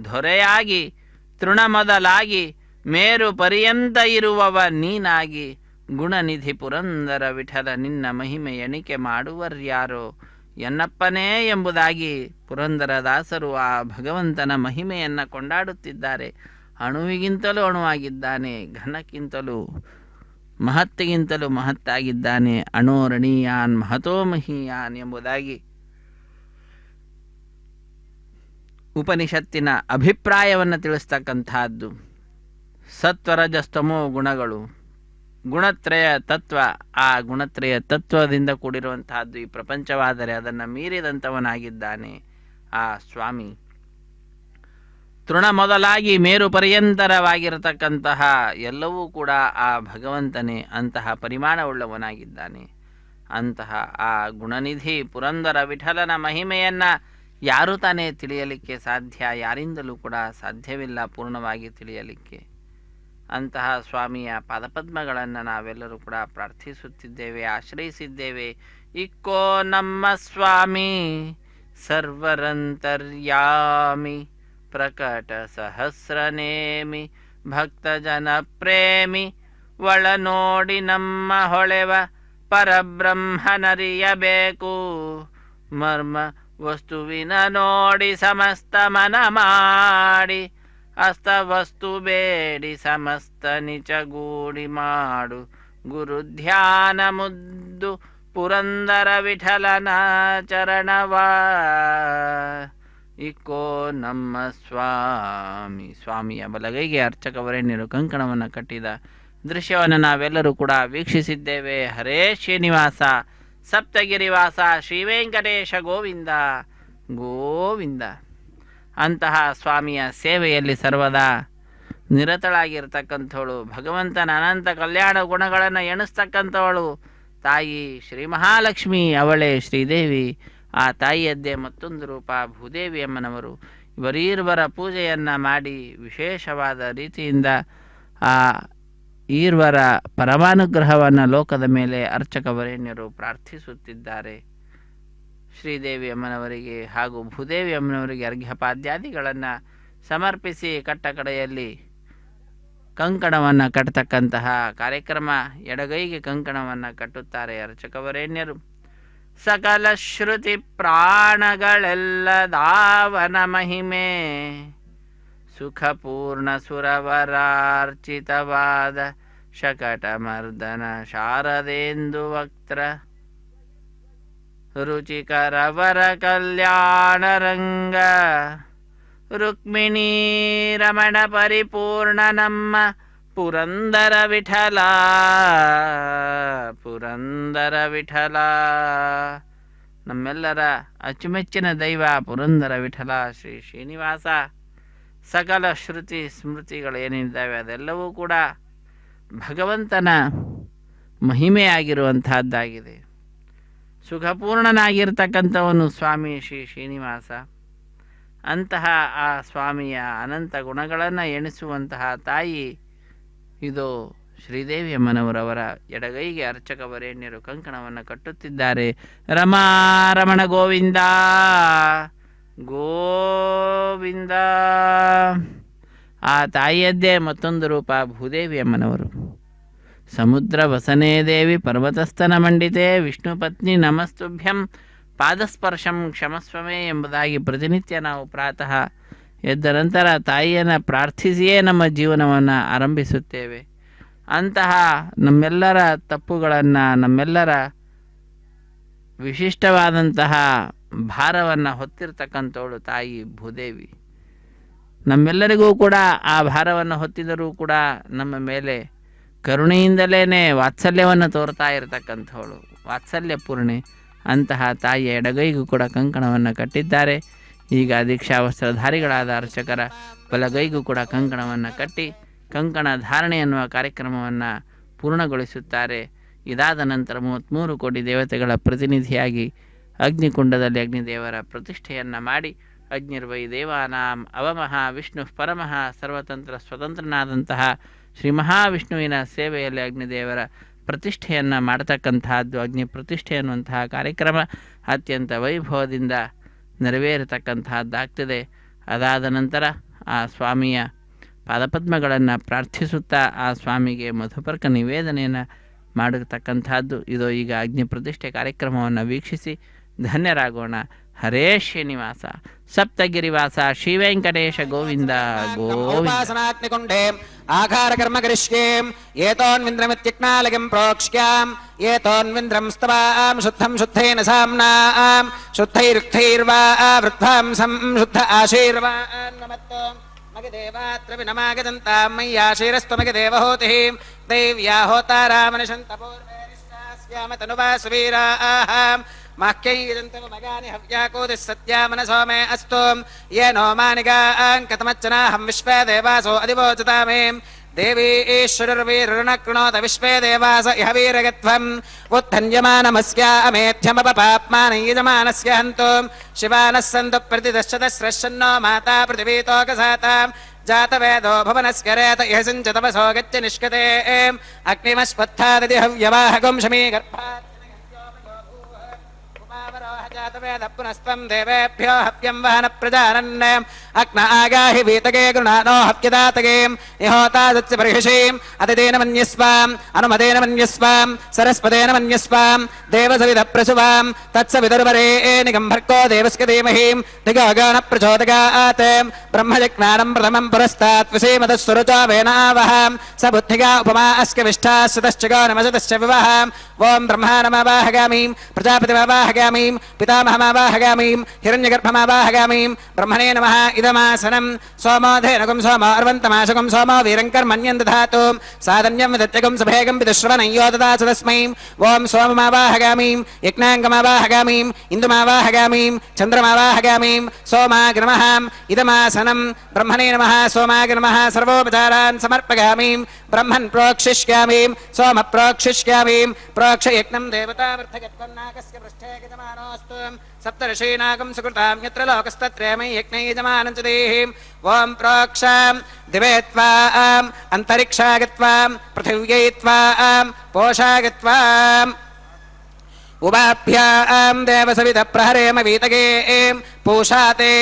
ದೊರೆಯಾಗಿ, ತೃಣ ಮೊದಲಾಗಿ, ಮೇರು ಪರ್ಯಂತ ಇರುವವ ನೀನಾಗಿ, ಗುಣನಿಧಿ ಪುರಂದರ ವಿಠಲ ನಿನ್ನ ಮಹಿಮೆ ಎಣಿಕೆ ಮಾಡುವರ್ಯಾರೋ ಎನ್ನಪ್ಪನೇ ಎಂಬುದಾಗಿ ಪುರಂದರದಾಸರು ಆ ಭಗವಂತನ ಮಹಿಮೆಯನ್ನು ಕೊಂಡಾಡುತ್ತಿದ್ದಾರೆ. ಅಣುವಿಗಿಂತಲೂ ಅಣುವಾಗಿದ್ದಾನೆ, ಘನಕ್ಕಿಂತಲೂ ಮಹತ್ತಿಗಿಂತಲೂ ಮಹತ್ತಾಗಿದ್ದಾನೆ. ಅಣೋರಣೀಯಾನ್ ಮಹತೋ ಮಹೀಯಾನ್ ಎಂಬುದಾಗಿ ಉಪನಿಷತ್ತಿನ ಅಭಿಪ್ರಾಯವನ್ನು ತಿಳಿಸ್ತಕ್ಕಂತಹದ್ದು. ಸತ್ವರಜಸ್ತಮೋ ಗುಣಗಳು, ಗುಣತ್ರಯ ತತ್ವ, ಆ ಗುಣತ್ರಯ ತತ್ವದಿಂದ ಕೂಡಿರುವಂತಹದ್ದು ಈ ಪ್ರಪಂಚವಾದರೆ ಅದನ್ನು ಮೀರಿದಂಥವನಾಗಿದ್ದಾನೆ ಆ ಸ್ವಾಮಿ. ತೃಣ ಮೊದಲಾಗಿ ಮೇರು ಪರ್ಯಂತರವಾಗಿರತಕ್ಕಂತಹ ಎಲ್ಲವೂ ಕೂಡ ಆ ಭಗವಂತನೇ. ಅಂತಹ ಪರಿಮಾಣವುಳ್ಳವನಾಗಿದ್ದಾನೆ. ಅಂತಹ ಆ ಗುಣನಿಧಿ ಪುರಂದರ ವಿಠಲನ ಮಹಿಮೆಯನ್ನು ಯಾರೂ ತಾನೇ ತಿಳಿಯಲಿಕ್ಕೆ ಸಾಧ್ಯ? ಯಾರಿಂದಲೂ ಕೂಡ ಸಾಧ್ಯವಿಲ್ಲ ಪೂರ್ಣವಾಗಿ ತಿಳಿಯಲಿಕ್ಕೆ. ಅಂತಹ ಸ್ವಾಮಿಯ ಪಾದಪದ್ಮಗಳನ್ನು ನಾವೆಲ್ಲರೂ ಕೂಡ ಪ್ರಾರ್ಥಿಸುತ್ತಿದ್ದೇವೆ, ಆಶ್ರಯಿಸಿದ್ದೇವೆ. ಇಕ್ಕೋ ನಮ್ಮ ಸ್ವಾಮಿ ಸರ್ವರಂತರ್ಯಾಮಿ, ಪ್ರಕಟ ಸಹಸ್ರನೇಮಿ, ಭಕ್ತಜನ ಪ್ರೇಮಿ, ಒಳ ನೋಡಿ ನಮ್ಮ ಹೊಳೆವ ಪರಬ್ರಹ್ಮನರಿಯಬೇಕು. ಮರ್ಮ ವಸ್ತುವಿನ ನೋಡಿ ಸಮಸ್ತ ಮನ ಮಾಡಿ, ಅಸ್ತವಸ್ತು ಬೇಡಿ ಸಮಸ್ತ ನಿಚಗೂಡಿ ಮಾಡು. ಗುರು ಧ್ಯಾನ ಮುದ್ದು ಪುರಂದರ ವಿಠಲನ ಚರಣವ ಇಕ್ಕೋ ನಮ್ಮ ಸ್ವಾಮಿ. ಸ್ವಾಮಿಯ ಬಲಗೈಗೆ ಅರ್ಚಕವರೇಣ್ಯರು ಕಂಕಣವನ್ನು ಕಟ್ಟಿದ ದೃಶ್ಯವನ್ನು ನಾವೆಲ್ಲರೂ ಕೂಡ ವೀಕ್ಷಿಸಿದ್ದೇವೆ. ಹರೇ ಶ್ರೀನಿವಾಸ. ಸಪ್ತಗಿರಿವಾಸ ಶ್ರೀ ವೆಂಕಟೇಶ ಗೋವಿಂದ ಗೋವಿಂದ. ಅಂತಹ ಸ್ವಾಮಿಯ ಸೇವೆಯಲ್ಲಿ ಸರ್ವದಾ ನಿರತಳಾಗಿರ್ತಕ್ಕಂಥವಳು, ಭಗವಂತನ ಅನಂತ ಕಲ್ಯಾಣ ಗುಣಗಳನ್ನು ಎಣಿಸ್ತಕ್ಕಂಥವಳು ತಾಯಿ ಶ್ರೀ ಮಹಾಲಕ್ಷ್ಮಿ. ಅವಳೇ ಶ್ರೀದೇವಿ. ಆ ತಾಯಿಯದ್ದೇ ಮತ್ತೊಂದು ರೂಪ ಭೂದೇವಿ ಅಮ್ಮನವರು. ಇವರೀರ್ವರ ಪೂಜೆಯನ್ನು ಮಾಡಿ ವಿಶೇಷವಾದ ರೀತಿಯಿಂದ ಆ ಈರ್ವರ ಪರಮಾನುಗ್ರಹವನ್ನು ಲೋಕದ ಮೇಲೆ ಅರ್ಚಕವರೇಣ್ಯರು ಪ್ರಾರ್ಥಿಸುತ್ತಿದ್ದಾರೆ. ಶ್ರೀದೇವಿ ಅಮ್ಮನವರಿಗೆ ಹಾಗೂ ಭೂದೇವಿ ಅಮ್ಮನವರಿಗೆ ಅರ್ಘ್ಯಪಾದ್ಯಾದಿಗಳನ್ನು ಸಮರ್ಪಿಸಿ ಕಟ್ಟ ಕಡೆಯಲ್ಲಿ ಕಂಕಣವನ್ನು ಕಟ್ಟತಕ್ಕಂತಹ ಕಾರ್ಯಕ್ರಮ. ಎಡಗೈಗೆ ಕಂಕಣವನ್ನು ಕಟ್ಟುತ್ತಾರೆ ಅರ್ಚಕವರೇಣ್ಯರು. ಸಕಲ ಶ್ರುತಿ ಪ್ರಾಣಗಳೆಲ್ಲ ದಾವನ ಮಹಿಮೆ, ಸುಖಪೂರ್ಣ ಸುರವರಾರ್ಚಿತವಾದ ಶಕಟಮರ್ದನ ಶಾರದೇಂದು ವಕ್ತ್ರ, ರುಚಿಕರವರ ಕಲ್ಯಾಣ ರಂಗ, ರುಕ್ಮಿಣೀ ರಮಣ ಪರಿಪೂರ್ಣ ನಮ್ಮ ಪುರಂದರ ವಿಠಲ. ಪುರಂದರ ವಿಠಲ ನಮ್ಮೆಲ್ಲರ ಅಚ್ಚುಮೆಚ್ಚಿನ ದೈವ ಪುರಂದರ ವಿಠಲ ಶ್ರೀ ಶ್ರೀನಿವಾಸ. ಸಕಲ ಶ್ರುತಿ ಸ್ಮೃತಿಗಳೇನಿದ್ದಾವೆ ಅದೆಲ್ಲವೂ ಕೂಡ ಭಗವಂತನ ಮಹಿಮೆಯಾಗಿರುವಂತಹದ್ದಾಗಿದೆ. ಸುಖಪೂರ್ಣನಾಗಿರ್ತಕ್ಕಂಥವನು ಸ್ವಾಮಿ ಶ್ರೀ ಶ್ರೀನಿವಾಸ. ಅಂತಹ ಆ ಸ್ವಾಮಿಯ ಅನಂತ ಗುಣಗಳನ್ನು ಎಣಿಸುವಂತಹ ತಾಯಿ ಇದು ಶ್ರೀದೇವಿ ಅಮ್ಮನವರವರ ಎಡಗೈಗೆ ಅರ್ಚಕವರೇಣ್ಯರು ಕಂಕಣವನ್ನು ಕಟ್ಟುತ್ತಿದ್ದಾರೆ. ರಮಾರಮಣ ಗೋವಿಂದ ಗೋವಿಂದ. ಆ ತಾಯಿಯದ್ದೇ ಮತ್ತೊಂದು ರೂಪ ಭೂದೇವಿ ಅಮ್ಮನವರು. ಸಮುದ್ರ ವಸನೇ ದೇವಿ ಪರ್ವತಸ್ಥನ ಮಂಡಿತೆ, ವಿಷ್ಣು ಪತ್ನಿ ನಮಸ್ತುಭ್ಯಂ, ಪಾದಸ್ಪರ್ಶಂ ಕ್ಷಮಸ್ವಮೇ ಎಂಬುದಾಗಿ ಪ್ರತಿನಿತ್ಯ ನಾವು ಪ್ರಾತಃ ಎದ್ದ ನಂತರ ತಾಯಿಯನ್ನು ಪ್ರಾರ್ಥಿಸಿಯೇ ನಮ್ಮ ಜೀವನವನ್ನು ಆರಂಭಿಸುತ್ತೇವೆ. ಅಂತಹ ನಮ್ಮೆಲ್ಲರ ತಪ್ಪುಗಳನ್ನು, ನಮ್ಮೆಲ್ಲರ ವಿಶಿಷ್ಟವಾದಂತಹ ಭಾರವನ್ನು ಹೊತ್ತಿರ್ತಕ್ಕಂಥವಳು ತಾಯಿ ಭೂದೇವಿ. ನಮ್ಮೆಲ್ಲರಿಗೂ ಕೂಡ ಆ ಭಾರವನ್ನು ಹೊತ್ತಿದರೂ ಕೂಡ ನಮ್ಮ ಮೇಲೆ ಕರುಣೆಯಿಂದಲೇ ವಾತ್ಸಲ್ಯವನ್ನು ತೋರ್ತಾ ಇರತಕ್ಕಂಥವಳು, ವಾತ್ಸಲ್ಯ ಪೂರ್ಣೆ. ಅಂತಹ ತಾಯಿಯ ಎಡಗೈಗೂ ಕೂಡ ಕಂಕಣವನ್ನು ಕಟ್ಟಿದ್ದಾರೆ. ಈಗ ದೀಕ್ಷಾವಸ್ತ್ರಧಾರಿಗಳಾದ ಅರ್ಚಕರ ಬಲಗೈಗೂ ಕೂಡ ಕಂಕಣವನ್ನು ಕಟ್ಟಿ ಕಂಕಣ ಧಾರಣೆ ಎನ್ನುವ ಕಾರ್ಯಕ್ರಮವನ್ನು ಪೂರ್ಣಗೊಳಿಸುತ್ತಾರೆ. ಇದಾದ ನಂತರ 33 ಕೋಟಿ ದೇವತೆಗಳ ಪ್ರತಿನಿಧಿಯಾಗಿ ಅಗ್ನಿಕುಂಡದಲ್ಲಿ ಅಗ್ನಿದೇವರ ಪ್ರತಿಷ್ಠೆಯನ್ನು ಮಾಡಿ ಅಗ್ನಿರ್ವೈ ದೇವಾನಾಂ ಅವಮಃ ವಿಷ್ಣು ಪರಮಃ ಸರ್ವತಂತ್ರ ಸ್ವತಂತ್ರನಾದಂತಹ ಶ್ರೀ ಮಹಾವಿಷ್ಣುವಿನ ಸೇವೆಯಲ್ಲಿ ಅಗ್ನಿದೇವರ ಪ್ರತಿಷ್ಠೆಯನ್ನು ಮಾಡತಕ್ಕಂತಹದ್ದು. ಅಗ್ನಿ ಪ್ರತಿಷ್ಠೆ ಅನ್ನುವಂತಹ ಕಾರ್ಯಕ್ರಮ ಅತ್ಯಂತ ವೈಭವದಿಂದ ನೆರವೇರತಕ್ಕಂತಹದ್ದಾಗ್ತದೆ. ಅದಾದ ನಂತರ ಆ ಸ್ವಾಮಿಯ ಪಾದಪದ್ಮಗಳನ್ನು ಪ್ರಾರ್ಥಿಸುತ್ತಾ ಆ ಸ್ವಾಮಿಗೆ ಮಧುಪರ್ಕ ನಿವೇದನೆಯನ್ನು ಮಾಡತಕ್ಕಂಥದ್ದು. ಇದು ಈಗ ಅಗ್ನಿ ಪ್ರತಿಷ್ಠೆ ಕಾರ್ಯಕ್ರಮವನ್ನು ವೀಕ್ಷಿಸಿ ಧನ್ಯರಾಗೋಣ. ಹರೇ ಶ್ರೀನಿವಾಸ ಸಪ್ತಗಿರಿವಾಸ ಶ್ರೀ ವೆಂಕಟೇಶ ಗೋವಿಂದ ಗೋವಿಂದಾಗ್ನಿಕುಂಡೇ ಆಘಾರ ಕರ್ಮ ಕರಿಷ್ಯೇಂ ಏತೋನ್ವಿಂದ್ರಮಿತ್ಯಕ್ನಾಲಗಿಂ ಪ್ರೋಕ್ಷ್ಯಾಂ ಏತೋನ್ವಿಂದ್ರಂ ಸ್ತವಾಂ ಶುದ್ಧಂ ಶುದ್ಧೇನ ಸಾಮ್ನಾಂ ಶುದ್ಧೈರುಕ್ತೈರ್ವಾ ವೃದ್ಧಾಂ ಸಂಶುದ್ಧ ಆಶೀರ್ವಾನ್ ನಮತ್ತೋಂ ಮಗದೇವಾತ್ರ ವಿನಮಾಗದಂತಾಂ ಮಯ್ಯಾಶೀರಸ್ತ್ವಮಗ ದೇವಹೋತಿಃ ದೈವ್ಯಾ ಹೋತಾರಾಮನಿಶಂತಪೂರ್ವೇರಿಷ್ಟಾಸ್ಯಾಮ ತನುವಾಸುವೀರಾಃ ಮಾಕ್ಯೈದಂತವ ಮಗಾನಿ ಹವ್ಯಾಕೋದಿಃ ಸತ್ಯಾಮನಸೋ ಮೇ ಅಸ್ತು ಯೇನೋ ಮಾನಿಗಾಂ ಕತಮಚ್ಚನಾಹಂ ವಿಶ್ವೇ ದೇವಾಸೋ ಅಧಿವೋಚತಾಮೇ ದೇವಿ ಈಶ್ವರರ್ವೀರುಣಕೃಣೋತ ವಿಶ್ವೇ ದೇವಾಸ ಇಹ ವೀರಗತ್ವಂ ಉತ್ಥನ್ಯಮಾನಮಸ್ಯಾಮೇಧ್ಯಮಪಾಪ್ಮಾನಂ ಯಜಮಾನಸ್ಯ ಹಂತು ಶಿವಾನಃ ಸಂತು ಪ್ರತಿದಶ್ಯತಸ್ರಶ್ಚನ್ನೋ ಮಾತಾ ಪೃಥಿವೀತೋಕಸಾತಾಂ ಜಾತವೇದೋ ಭುವನಸ್ಯ ರೇತ ಇಹ ಸಿಂಚತಪಸೋ ಗಚ್ಚ ನಿಷ್ಕತೆ ಅಗ್ನಿಮಶ್ವತ್ಥಾದದಿ ಹವ್ಯವಾಹಕಂ ಶಮೀ ಗರ್ಭಾತ್ ಜಾತವೇದ ಪುನಸ್ತ್ವಂ ದೇವೇಭ್ಯೋ ಹವ್ಯಂ ವಹನ ಪ್ರಜಾನನ್ ಅಗ್ನ ಆಗಾಹಿ ವೀತಗೆ ಗೃಣಾನೋ ಹವ್ಯದಾತಗೆ ನಿಹೋತಾದತ್ಸ ಬರ್ಹಿಷೀಂ ಅತಿದೇನ ಮನ್ಯಸ್ವಾಂ ಅನುಮದೇನ ಮನ್ಯಸ್ವಾಂ ಸರಸ್ವದೇನ ಮನ್ಯಸ್ವಾಂ ದೇವಸವಿದ ಪ್ರಸುವಾಂ ತತ್ಸವಿದುರ್ವರೇ ನಿಗಂಭರ್ಕೋ ದೇವಸ್ಯ ಧೀಮಹಿಂ ದಿಗೋಗಣ ಪ್ರಚೋದಗಾತ್ ಬ್ರಹ್ಮಜಜ್ಞಾನಂ ಪ್ರಥಮಂ ಪುರಸ್ತಾತ್ ವಿಸೀಮತಃ ವೇನಾವಹಾಂ ಸ ಬುದ್ಧಿಗಾ ಉಪಮಾ ಅಸ್ಯ ವಿಷ್ಠಾಸ್ಸುತಶ್ಚಗೋ ನಮಸತಶ್ಚ ವಿವಹಾಂ ಓಂ ಬ್ರಹ್ಮಾನಮವಾಹಗಾಮೀಂ ಪ್ರಜಾಪತಿಮವಾಹಗಾಮೀಂ पितामहमावाहगामीं हिरण्यगर्भमावाहगामीं ब्रह्मणे नमः इदमासनं सोमोधेनगुं सोमो अर्वन्तमाशगुं सोमो वीरङ्कर्मण्यं दधातु साधन्यं विदत्यगुं सभेगं पितुश्रवणय्यो ददातु तस्मै ॐ सोममावाहगामीं यज्ञाङ्गमावाहगामीं इन्दुमावाहगामीं चन्द्रमावाहगामीं सोमाग्नमः इदमासनं ब्रह्मणे नमः सोमाग्नमः सर्वोपचारान् समर्पयामीं ब्रह्मन् प्रोक्षिष्यामीं सोम प्रोक्षिष्यामीं प्रोक्ष यज्ञं देवतावर्थगत्वं नाकस्य पृष्ठे गजमानोऽस्तु सप्तर्षीणागं सुकृतां यत्र लोकस्तत्रयमै यज्ञै यजमानं च देहिं ॐ प्रोक्षां दिवे त्वाम् अन्तरिक्षाय त्वां पृथिव्यै त्वां पोषाय त्वां उभाभ्यां देवसविदप्रहरेम वीतगे पूषाते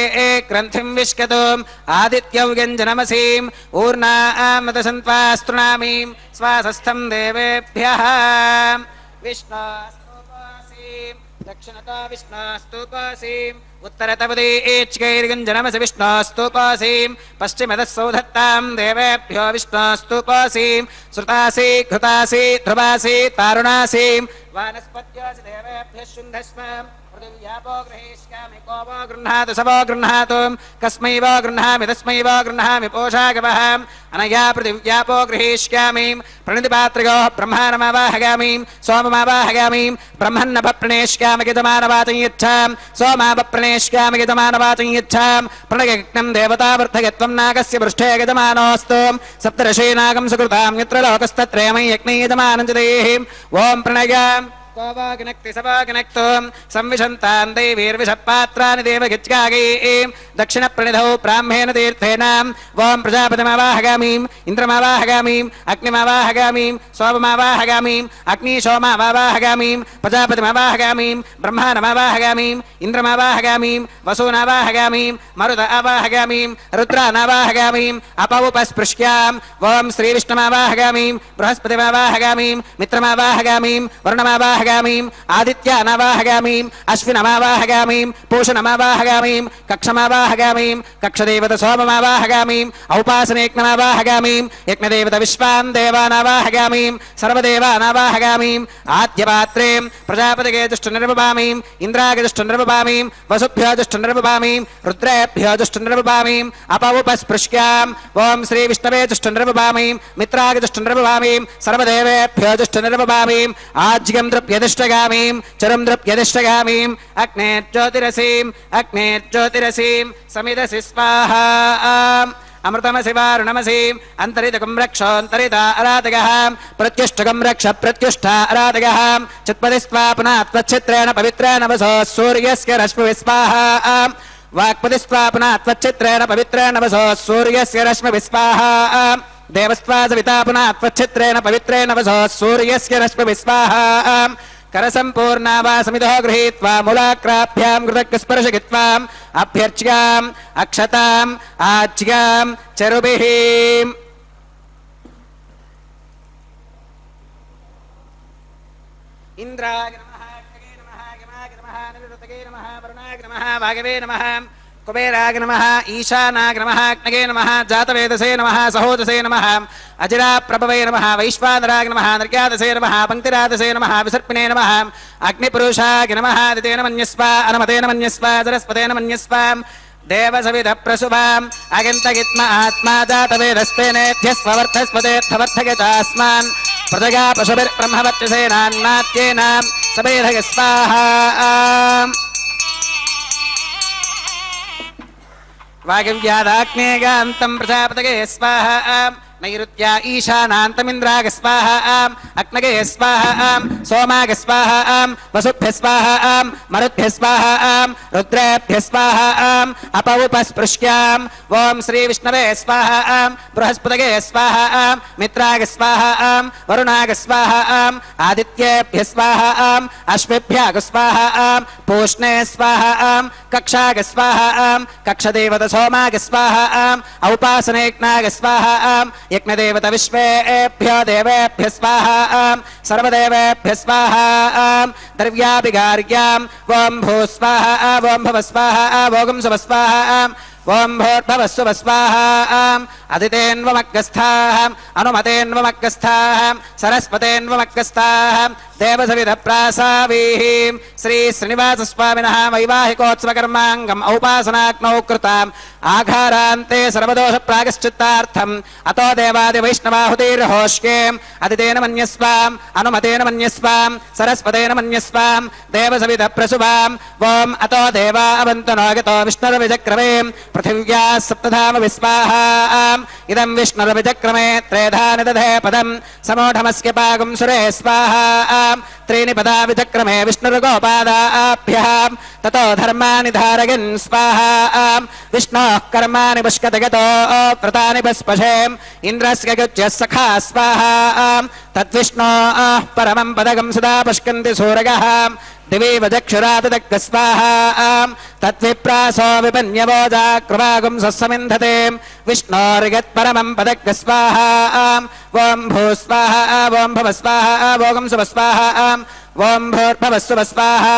ग्रन्थिं विष्कतुम् आदित्यौ व्यञ्जनमसीम् ऊर्णां मदसन्त्वास्तृणामीं स्वासस्थं देवेभ्यः विष्णोस्तुपासीं दक्षिणतो विष्णोस्तुपासीम् उत्तरतवदीच्कैर्गञ्जनमसि विष्णोस्तुपासीं पश्चिमतः सौधत्तां देवेभ्यो विष्णोस्तुपासीं श्रुतासि घृतासि ध्रुवासि तारुणासीं वानस्पत्योऽसि देवेभ्यः शुन्धस्व पृथिव्यापो गृहीष्यामि को वो गृह्णातु स वो गृह्णातु कस्मै वो गृह्णामि तस्मै वो गृह्णामि पोषागवः अनया पृथिव्यापो गृहीष्यामि प्रणितिपात्रिगोः ब्रह्माणमावाहगामीं सोममावाहगामीं ब्रह्मन्नभप्रणेष्यामि यजमानवाचं यच्छां सोमाभप्रणेष्यामि यजमानवाचं यच्छां प्रणयज्ञं देवतावर्थगत्वं नागस्य पृष्ठे यजमानोऽस्तु सप्तर्षीणागं सुकृतां यत्र लोकस्तत्रयमै यज्ञै यजमानं च देहिं ॐ प्रणयाम् कोवाग्नक्ति सवाग्नक्तो संविशन्तां दैवीर्विषपात्राणि देवगिच्कागैं दक्षिणप्रणिधौ ब्राह्मेण तीर्थेन ॐ प्रजापतिमावाहगामीं इन्द्रमावाहगामीं अग्निमावाहगामीं सोममावाहगामीं अग्निशोमावाहगामीं प्रजापतिमावाहगामीं ब्रह्माणमावाहगामीं इन्द्रमावाहगामीं वसूनावाहगामीं मरुत आवाहगामीं रुद्रानावाहगामीं अपौपस्पृश्यां ॐ श्रीविष्णुमावाहगामीं बृहस्पतिमावाहगामीं मित्रमावाहगामीं वरुणमावाहगामीं అమావాహగామీం ఆదిత్యానావాహగామీం అశ్వినమావాహగామీం పూషణమావాహగామీం కక్షమావాహగామీం కక్షదేవత సోమమావాహగామీం ఔపాసనేక్నమావాహగామీం యజ్ఞదేవత విశ్వాన్ దేవానావాహగామీం సర్వదేవానావాహగామీం ఆద్యపాత్రేం ప్రజాపతిగే దుష్టనిర్వపామీం ఇంద్రాగే దుష్టనిర్వపామీం వసుభ్యో దుష్టనిర్వపామీం రుద్రేభ్యో దుష్టనిర్వపామీం అపవుపస్పృశ్యాం ఓం శ్రీ విష్ణవే దుష్టనిర్వపామీం మిత్రాగే దుష్టనిర్వపామీం సర్వదేవేభ్యో దుష్టనిర్వపామీం ఆజ్యం ద్రవ్యదిష్టగామీం చరం ద్రవ్యదిష్టగామీం అగ్నేర్జ్యోతిరసీం సమిదసి స్వాహా అమృతమసి వారుణమసీం అంతరితకం రక్షోంతరిత ఆరాధగః ప్రత్యుష్టకం రక్ష ప్రత్యుష్ట ఆరాధగః చిత్పదిస్త్వా పునః త్వచ్ఛిత్రేణ పవిత్రేణ వసో సూర్యస్య రశ్మివిస్వాహా వాక్పదిస్త్వా పునః త్వచ్ఛిత్రేణ పవిత్రేణ వసో సూర్యస్య రశ్మివిస్వాహా దేవస్త్వా సవితా పునః త్వచ్ఛిత్రేణ పవిత్రేణ వసో సూర్యస్య రశ్మివిస్వాహా करसंपूर्णावासमिदो गृहीत्वा मूलाक्राभ्यां कृतज्ञस्पर्शगित्वाम् अभ्यर्च्याम् अक्षताम् आज्याम् चरुभिः इंद्राय नमः खगे नमः यमाय नमः निरुतगे नमः वरुणाय नमः वागवे नमः कुबेराय नमः ईशानाय नमः अग्नये नमः जातवेदसे नमः सहोदसे नमः अजराप्रभवे नमः वैश्वानराय नमः नर्यादसे नमः पंक्तिरादसे नमः विसर्पिणे नमः अग्निपुरुषाय नमः दितेन मन्यस्व अनुमतेन मन्यस्व सरस्वतेन मन्यस्व देवसविधप्रसुभाम् अगन्तगित्म आत्मा जातवेदस्तेनेभ्यस्वर्थस्पदेर्थवर्थगतास्मान् प्रजगा पशुभिर्ब्रह्मवर्चसेनान्नात्येनां समेधग स्वाहा वागिव्यादाग्नेगान्तं प्रजापतये स्वाहा नैऋत्या ईशानान्तमिन्द्राग स्वाहा अग्नगे स्वाहा सोमाग स्वाहा वसुभ्य स्वाहा मरुद्भ्य स्वाहा रुद्रेभ्य स्वाहा अपौपस्पृश्याम् ओं श्री विष्णवे स्वाहा बृहस्पतये स्वाहा मित्राग स्वाहा वरुणाग स्वाहा आदित्येभ्य स्वाहा अश्विभ्याग स्वाहा पूष्णे स्वाहा कक्षाग स्वाहा कक्षदेवत सोमाग स्वाहा औपासनेक्नाग स्वाहा यज्ञदेवत विश्वेभ्यो देवेभ्य स्वाहा सर्वदेवेभ्य स्वाहा द्रव्याभिगार्याम् ओं भू स्वाहा ओं भव स्वाहा ओं सुव स्वाहा ओं भूर्भवस्व स्वाहा अदितेन्वमग्गस्थाः अनुमतेन्वमग्गस्थाः सरस्वतेन्वमग्गस्थाः देवसविधप्रासावीः श्री श्रीनिवासस्वामिनः वैवाहिकोत्सवकर्माङ्गम् औपासनाग्नौ कृताम् आघारान्ते सर्वदोषप्रागश्चित्तार्थम् अतो देवादिवैष्णवाहुतिर्होष्येम् अदितेन मन्यस्वाम् अनुमतेन मन्यस्वाम् सरस्वतेन मन्यस्वाम् देवसविधप्रसुभाम् ओम् अतो देवा अवन्तु नोगतो विष्णुर्विचक्रमे पृथिव्याः सप्तधाम विस्वाहा इदं विष्णुर्विचक्रमे त्रेधानि दधे पदम् समूढमस्य पागुं सुरे स्वाहा त्रीणि पदा विचक्रमे विष्णुर्गोपादाभ्यः ततो धर्माणि धारयन् स्वाहा विष्णोः कर्माणि पुष्कतगतो व्रतानि पस्पशेम् इन्द्रस्य गुज्यः सखा स्वाहा तद्विष्णोः परमं पदकं सदा पुष्कन्ति सूरगः दिवि वचक्षुरातदग्ग स्वाहा तद्विप्रासो विपन्यवोजाकृवागुं सस्समिन्धते विष्णोर्यत्परमं पदग्ग स्वाहा ओं भू स्वाहा ओं भव स्वाहा ओं सुव स्वाहा ओं भूर्भवस्व स्वाहा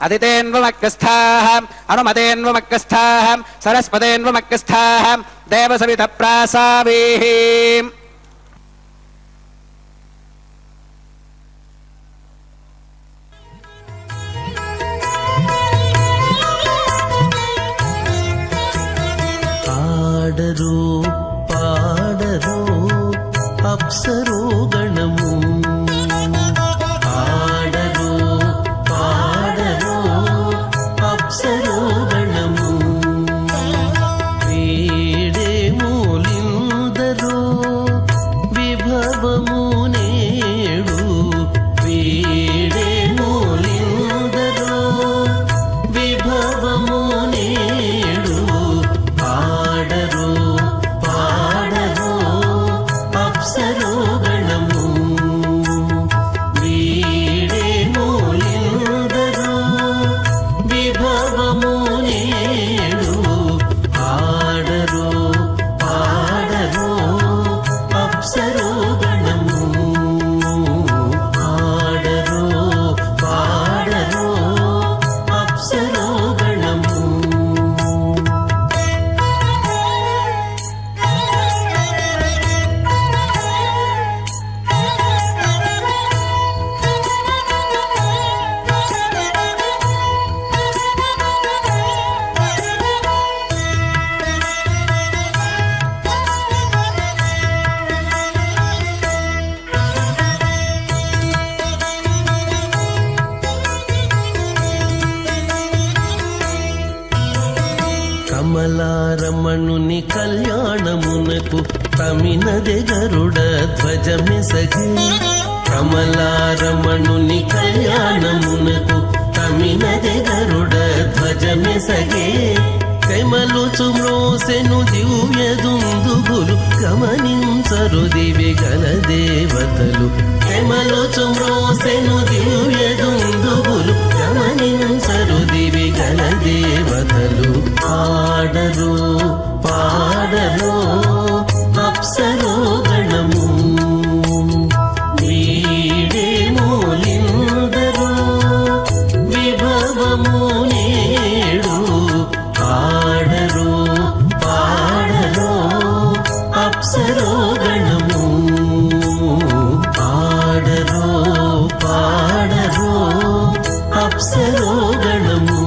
अदितेन्वमग्गस्थाः अनुमतेन्वमग्गस्थाः सरस्वतेन्वमग्गस्थाः देवसविधप्रासावीः పాడరు పాడరు అప్సరో గణము పాడరు పాడరు అప్సరో గణము వేడే మూలిందరో కళ్యాణమునకు తమినదే గరుడ ధ్వజమెసగే కమలారమణుని కళ్యాణమునకు తమినదే గరుడ ధ్వజమెసగే కమలుచు మ్రోసెను దివ్య దుందుగులు గమనించరు దివి గల దేవతలు కమలుచు మ్రోసెను దివ్య దుందుగులు గమనించరు దివి గల దేవతలు పాడరు పాడరు అప్సరో గణము వీడే మూలిందరు విభవము నేడు పాడరు పాడరు అప్సరో గణము పాడరు పాడరు అప్సరో గణము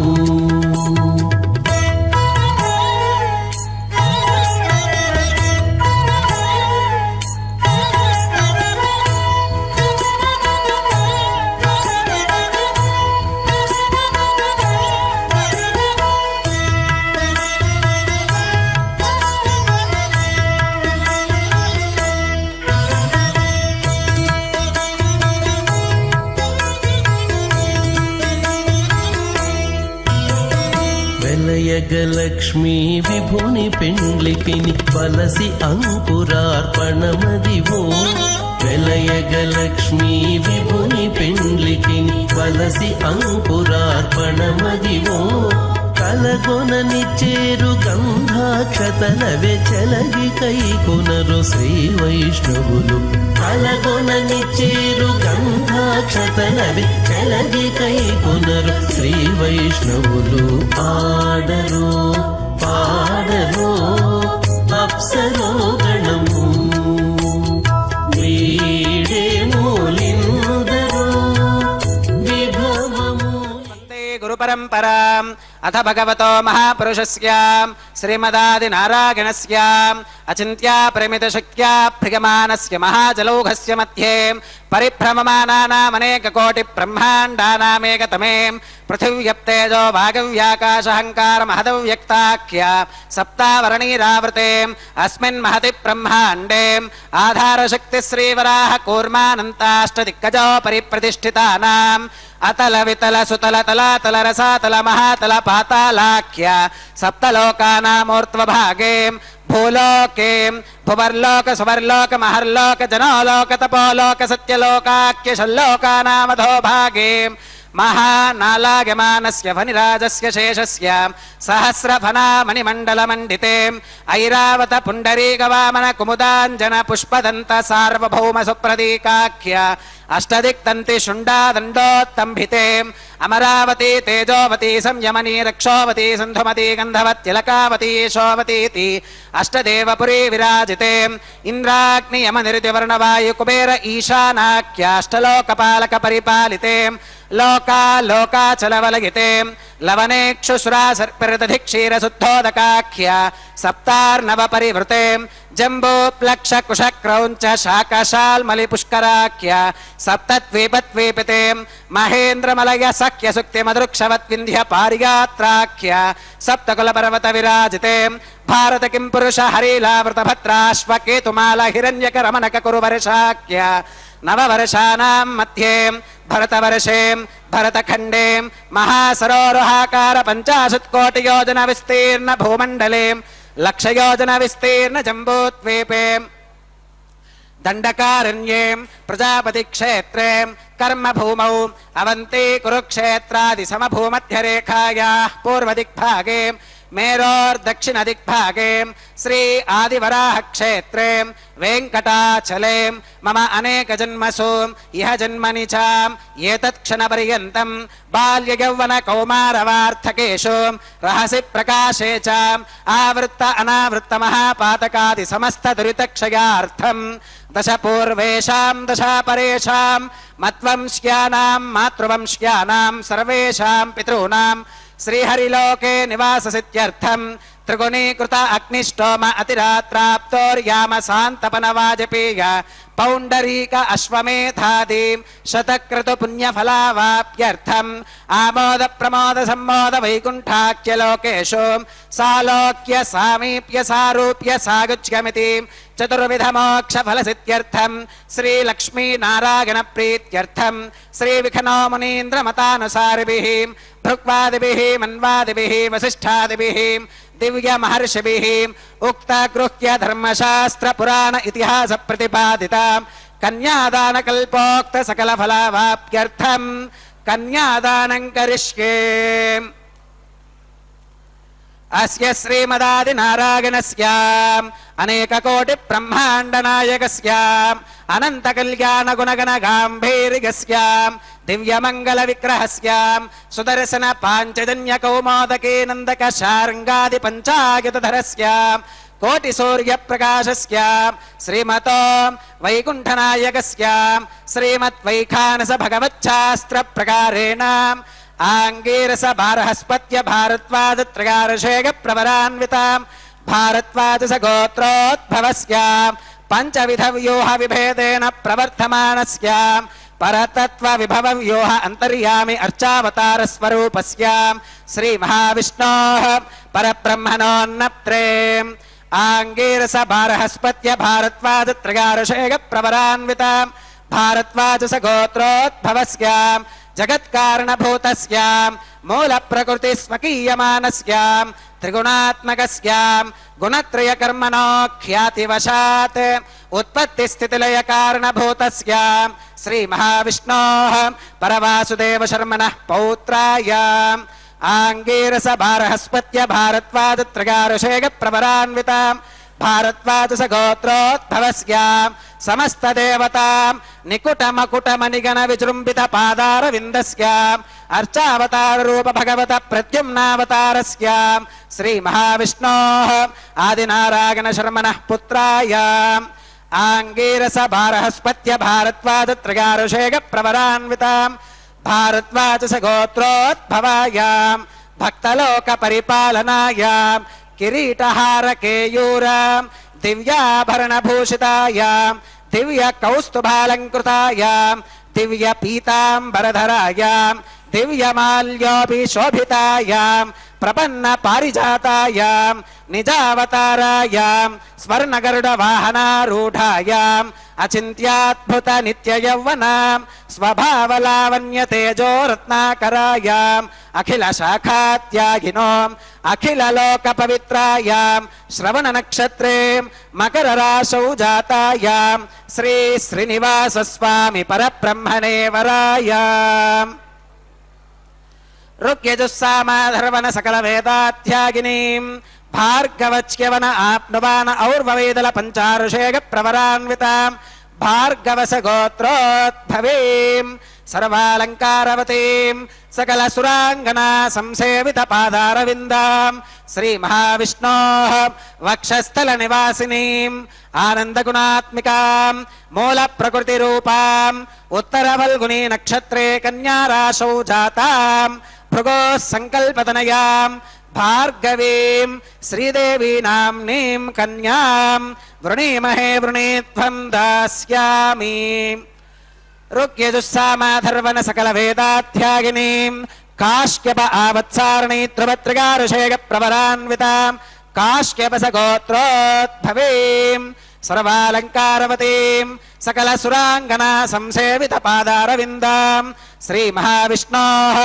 వెలయగలక్ష్మీ విభుని పెండ్లికిని బలసి అంకురార్పణమదివో వెలయగలక్ష్మీ విభుని పెండ్లికిని బలసి అంకురార్పణమదివో కలగొనని చేరు గంధాక్షతలవే చెలగి కైకొనరు శ్రీ వైష్ణవులు కలగొనని చేరు గంధాక్షతలవే చెలగి కైకొనరు శ్రీ వైష్ణవులు ఆడరు పాడరు అప్సరో గణము వీడే మూలిందరు విభవము గురు పరంపరాం అథ భగవతో మహాపురుషస్య శ్రీమదాదినారాయణస్య అచింత్యా పరిమిత శక్త్యా ప్రియమానస్య మహాజలౌఘస్య మధ్యే పరిభ్రమమానానామనేక కోటి బ్రహ్మాండానామేకతమే పృథివ్యప్తేజో వాగవ్యాకాశహంకార మహదవ్యక్తాఖ్య సప్తావరణీరావృతే అస్మిన్ మహతి బ్రహ్మాండే ఆధారశక్తి శ్రీవరాహ కూర్మానంతాష్టదిగ్గజో పరిప్రతిష్ఠితానాం అతల వితల సుతల తలాతల రసాతల మహాతల పాతాళాఖ్య సప్తలోకానామూర్ధ్వభాగే భూలోకే భువర్లోక సువర్లోక మహర్లోక జనోలోక తపోలోక సత్యలోకాఖ్య షల్లోకానామధో భాగే మహానాలాగమానస్య ఫణిరాజస్య శేషస్య సహస్రఫణామణిమండలమండితే ఐరావత పుండరీకవామన కుముదాంజన పుష్పదంత సార్వభౌమ సుప్రదీకాఖ్య అష్టదిక్తంతి శుండాదండోత్తంభితే అమరావతి తేజోవతి సంయమని రక్షోవతి సింధుమతి గంధవత్తిలకావతి యశోవతీతి అష్టదేవపురీ విరాజితే ఇంద్రాగ్ని యమనిరుతివర్ణవాయు కుబేర ఈశానాఖ్యాష్టలోకపాలక పరిపాలితే లోకాలోకాచలవలగితే లవనేక్షుసురాసర్పిరదధిక్షీరశుద్ధోదకాఖ్య సప్తార్ణవ పరివృతే జంబూప్లక్ష కుశక్రౌంచ శాకశాల్మలి పుష్కరాఖ్య సప్తద్వీపద్వీపితే మహేంద్రమలయ సఖ్య సుక్తి మదృక్షవద్వింధ్య పారియాత్రాఖ్య సప్తకులపర్వత విరాజితే భారత కిం పురుష హరీలావృత భద్రాశ్వకేతుమాల హిరణ్యక రమణక కురువర్షాఖ్య నవవర్షానాం మధ్యే భరతవర్షే భరతఖండే మహాసరోరుహాకార 50 కోటి యోజన విస్తీర్ణ భూమండలే 1,00,000 యోజన విస్తీర్ణ జంబూద్వీపే దండకారణ్యే ప్రజాపతి క్షేత్రే కర్మభూమౌ అవంతి కురుక్షేత్రాది సమభూమధ్యరేఖాయాః పూర్వదిగ్భాగే మేరోర్దక్షిణదిగ్భాగే శ్రీ ఆదివరాహ క్షేత్రే వెంకటాచలే మమ అనేక జన్మసు ఇహ జన్మని చ ఏతత్క్షణపర్యంతం బాల్య యౌవన కౌమారవార్థకేషు రహసి ప్రకాశే చ ఆవృత్త అనావృత్త మహాపాతకాది సమస్త దురితక్షయార్థం దశ పూర్వేషాం దశ పరేషాం మత్వంశ్యానాం మాతృవంశ్యానాం సర్వేషాం పితॄణాం శ్రీహరిలోకే నివాససిద్ధ్యర్థం त्रिगुणीकृत अग्निष्टोम अतिरात्राप्तोर्याम शान्तपनवाजपेय पौण्डरीक अश्वमेधादीं शतक्रतु पुण्यफलावाप्यर्थम् आमोद प्रमोद सम्मोद वैकुण्ठाख्यलोकेषु सालोक्य सामीप्य सारूप्य सागुच्यमिति चतुर्विध मोक्ष फलसिद्ध्यर्थम् श्रीलक्ष्मी नारायण प्रीत्यर्थम् श्रीविखनो मुनीन्द्र मतानुसारिभिः भृक्वादिभिः मन्वादिभिः वसिष्ठादिभिः दिव्य महर्षिभिः उक्त गृह्य धर्मशास्त्र पुराण इतिहास प्रतिपादिता कन्यादान कल्पोक्त सकल फलावाप्यर्थम् कन्यादानं करिष्ये। अस्य श्रीमदादिनारायणस्य अनेक कोटि ब्रह्मांड नायकस्य अनंत कल्याण गुणगण गांभीर्यस्य दिव्य मंगल विग्रहस्य सुदर्शन पांचजन्य कौमोदके नंदक शार्ंगादि पंचायतधरस्य कोटि सूर्य प्रकाशस्य श्रीमतो वैकुंठनायकस्य श्रीमत् वैखानस भगवच्छास्त्र प्रकारेण आंगीरस बारहस्पत्य भारद्वाज त्रयार्षेग प्रवरान्विता भारद्वाज गोत्रोद्भवस्य पंचविध व्यूह विभेदेन प्रवर्तमानस्य परतत्व विभव व्यूह अंतर्यामि अर्चावतार स्वरूपस्य श्री महाविष्णोः परब्रह्मणोन्नत्रे आंगीरस बारहस्पत्य भारद्वाज त्रयार्षेग प्रवरान्विता भारद्वाज गोत्रोद्भवस्य जगत्कारणभूतस्य मूल प्रकृति स्वकीयमानस्य त्रिगुणात्मकस्य गुणत्रय कर्मणो ख्यातिवशात् उत्पत्ति स्थितिलय कारणभूतस्य श्री महाविष्णोः परवासुदेव शर्मणः पौत्राय आंगीरस बारहस्पत्य भारद्वाज त्रयार्षेग प्रवरान्विता भारद्वाज गोत्रोद्भवस्य समस्त देवता निकुट मकुट मणिगण विजृंभित पादार विंदस्य अर्चावतार रूप भगवत प्रद्युम्नावतारस्य श्री महाविष्णोः आदिनारायण शर्मणः पुत्राय आंगीरस बारहस्पत्य भारद्वाज त्रयार्षेग प्रवरान्विता भारद्वाज गोत्रोद्भवाय भक्तलोक परिपालनाय किरीटहार केयूर दिव्याभरण भूषिताय दिव्य कौस्तुभालंकृताय दिव्य पीतांबरधराय दिव्य माल्योभिशोभिताय प्रपन्न पारिजाताय निजावताराय स्वर्णगरुड वाहनारूढाय अचिन्त्याद्भुत नित्य यौवन स्वभावलावण्य तेजो रत्नाकराय अखिल शाखात्यागिनो अखिल लोक पवित्राय श्रवण नक्षत्रे मकर राशौ जाताय श्री श्रीनिवास स्वामी परब्रह्मणे वराय ऋग्यजुस्सामाधर्वण सकल वेदाध्यागिनीं भार्गवच्यवन आप्नुवान और्ववेदल पंचार्षेग प्रवरान्वितां भार्गवस गोत्रोद्भवीं सर्वालंकारवतीं सकल सुरांगना संसेवित पादारविंदां श्री महाविष्णोः वक्षस्थल निवासिनीं आनंद गुणात्मिकां मूल प्रकृति रूपां उत्तर फल्गुनी नक्षत्रे कन्या राशौ जातां भृगो संकल्पतनयां भार्गवीं श्रीदेवी नाम्नीं कन्यां वृणीमहे वृणीत्वं दास्यामि ऋग्यजुस्सामाधर्वण सकल वेदाध्यागिनीं काश्यप आवत्सारणी त्रिवत्रिगारुषेग प्रवरान्वितां काश्यपस गोत्रोद्भवीं सर्वालंकारवतीं सकल सुरांगना संसेवित पादारविंदां श्री महाविष्णोः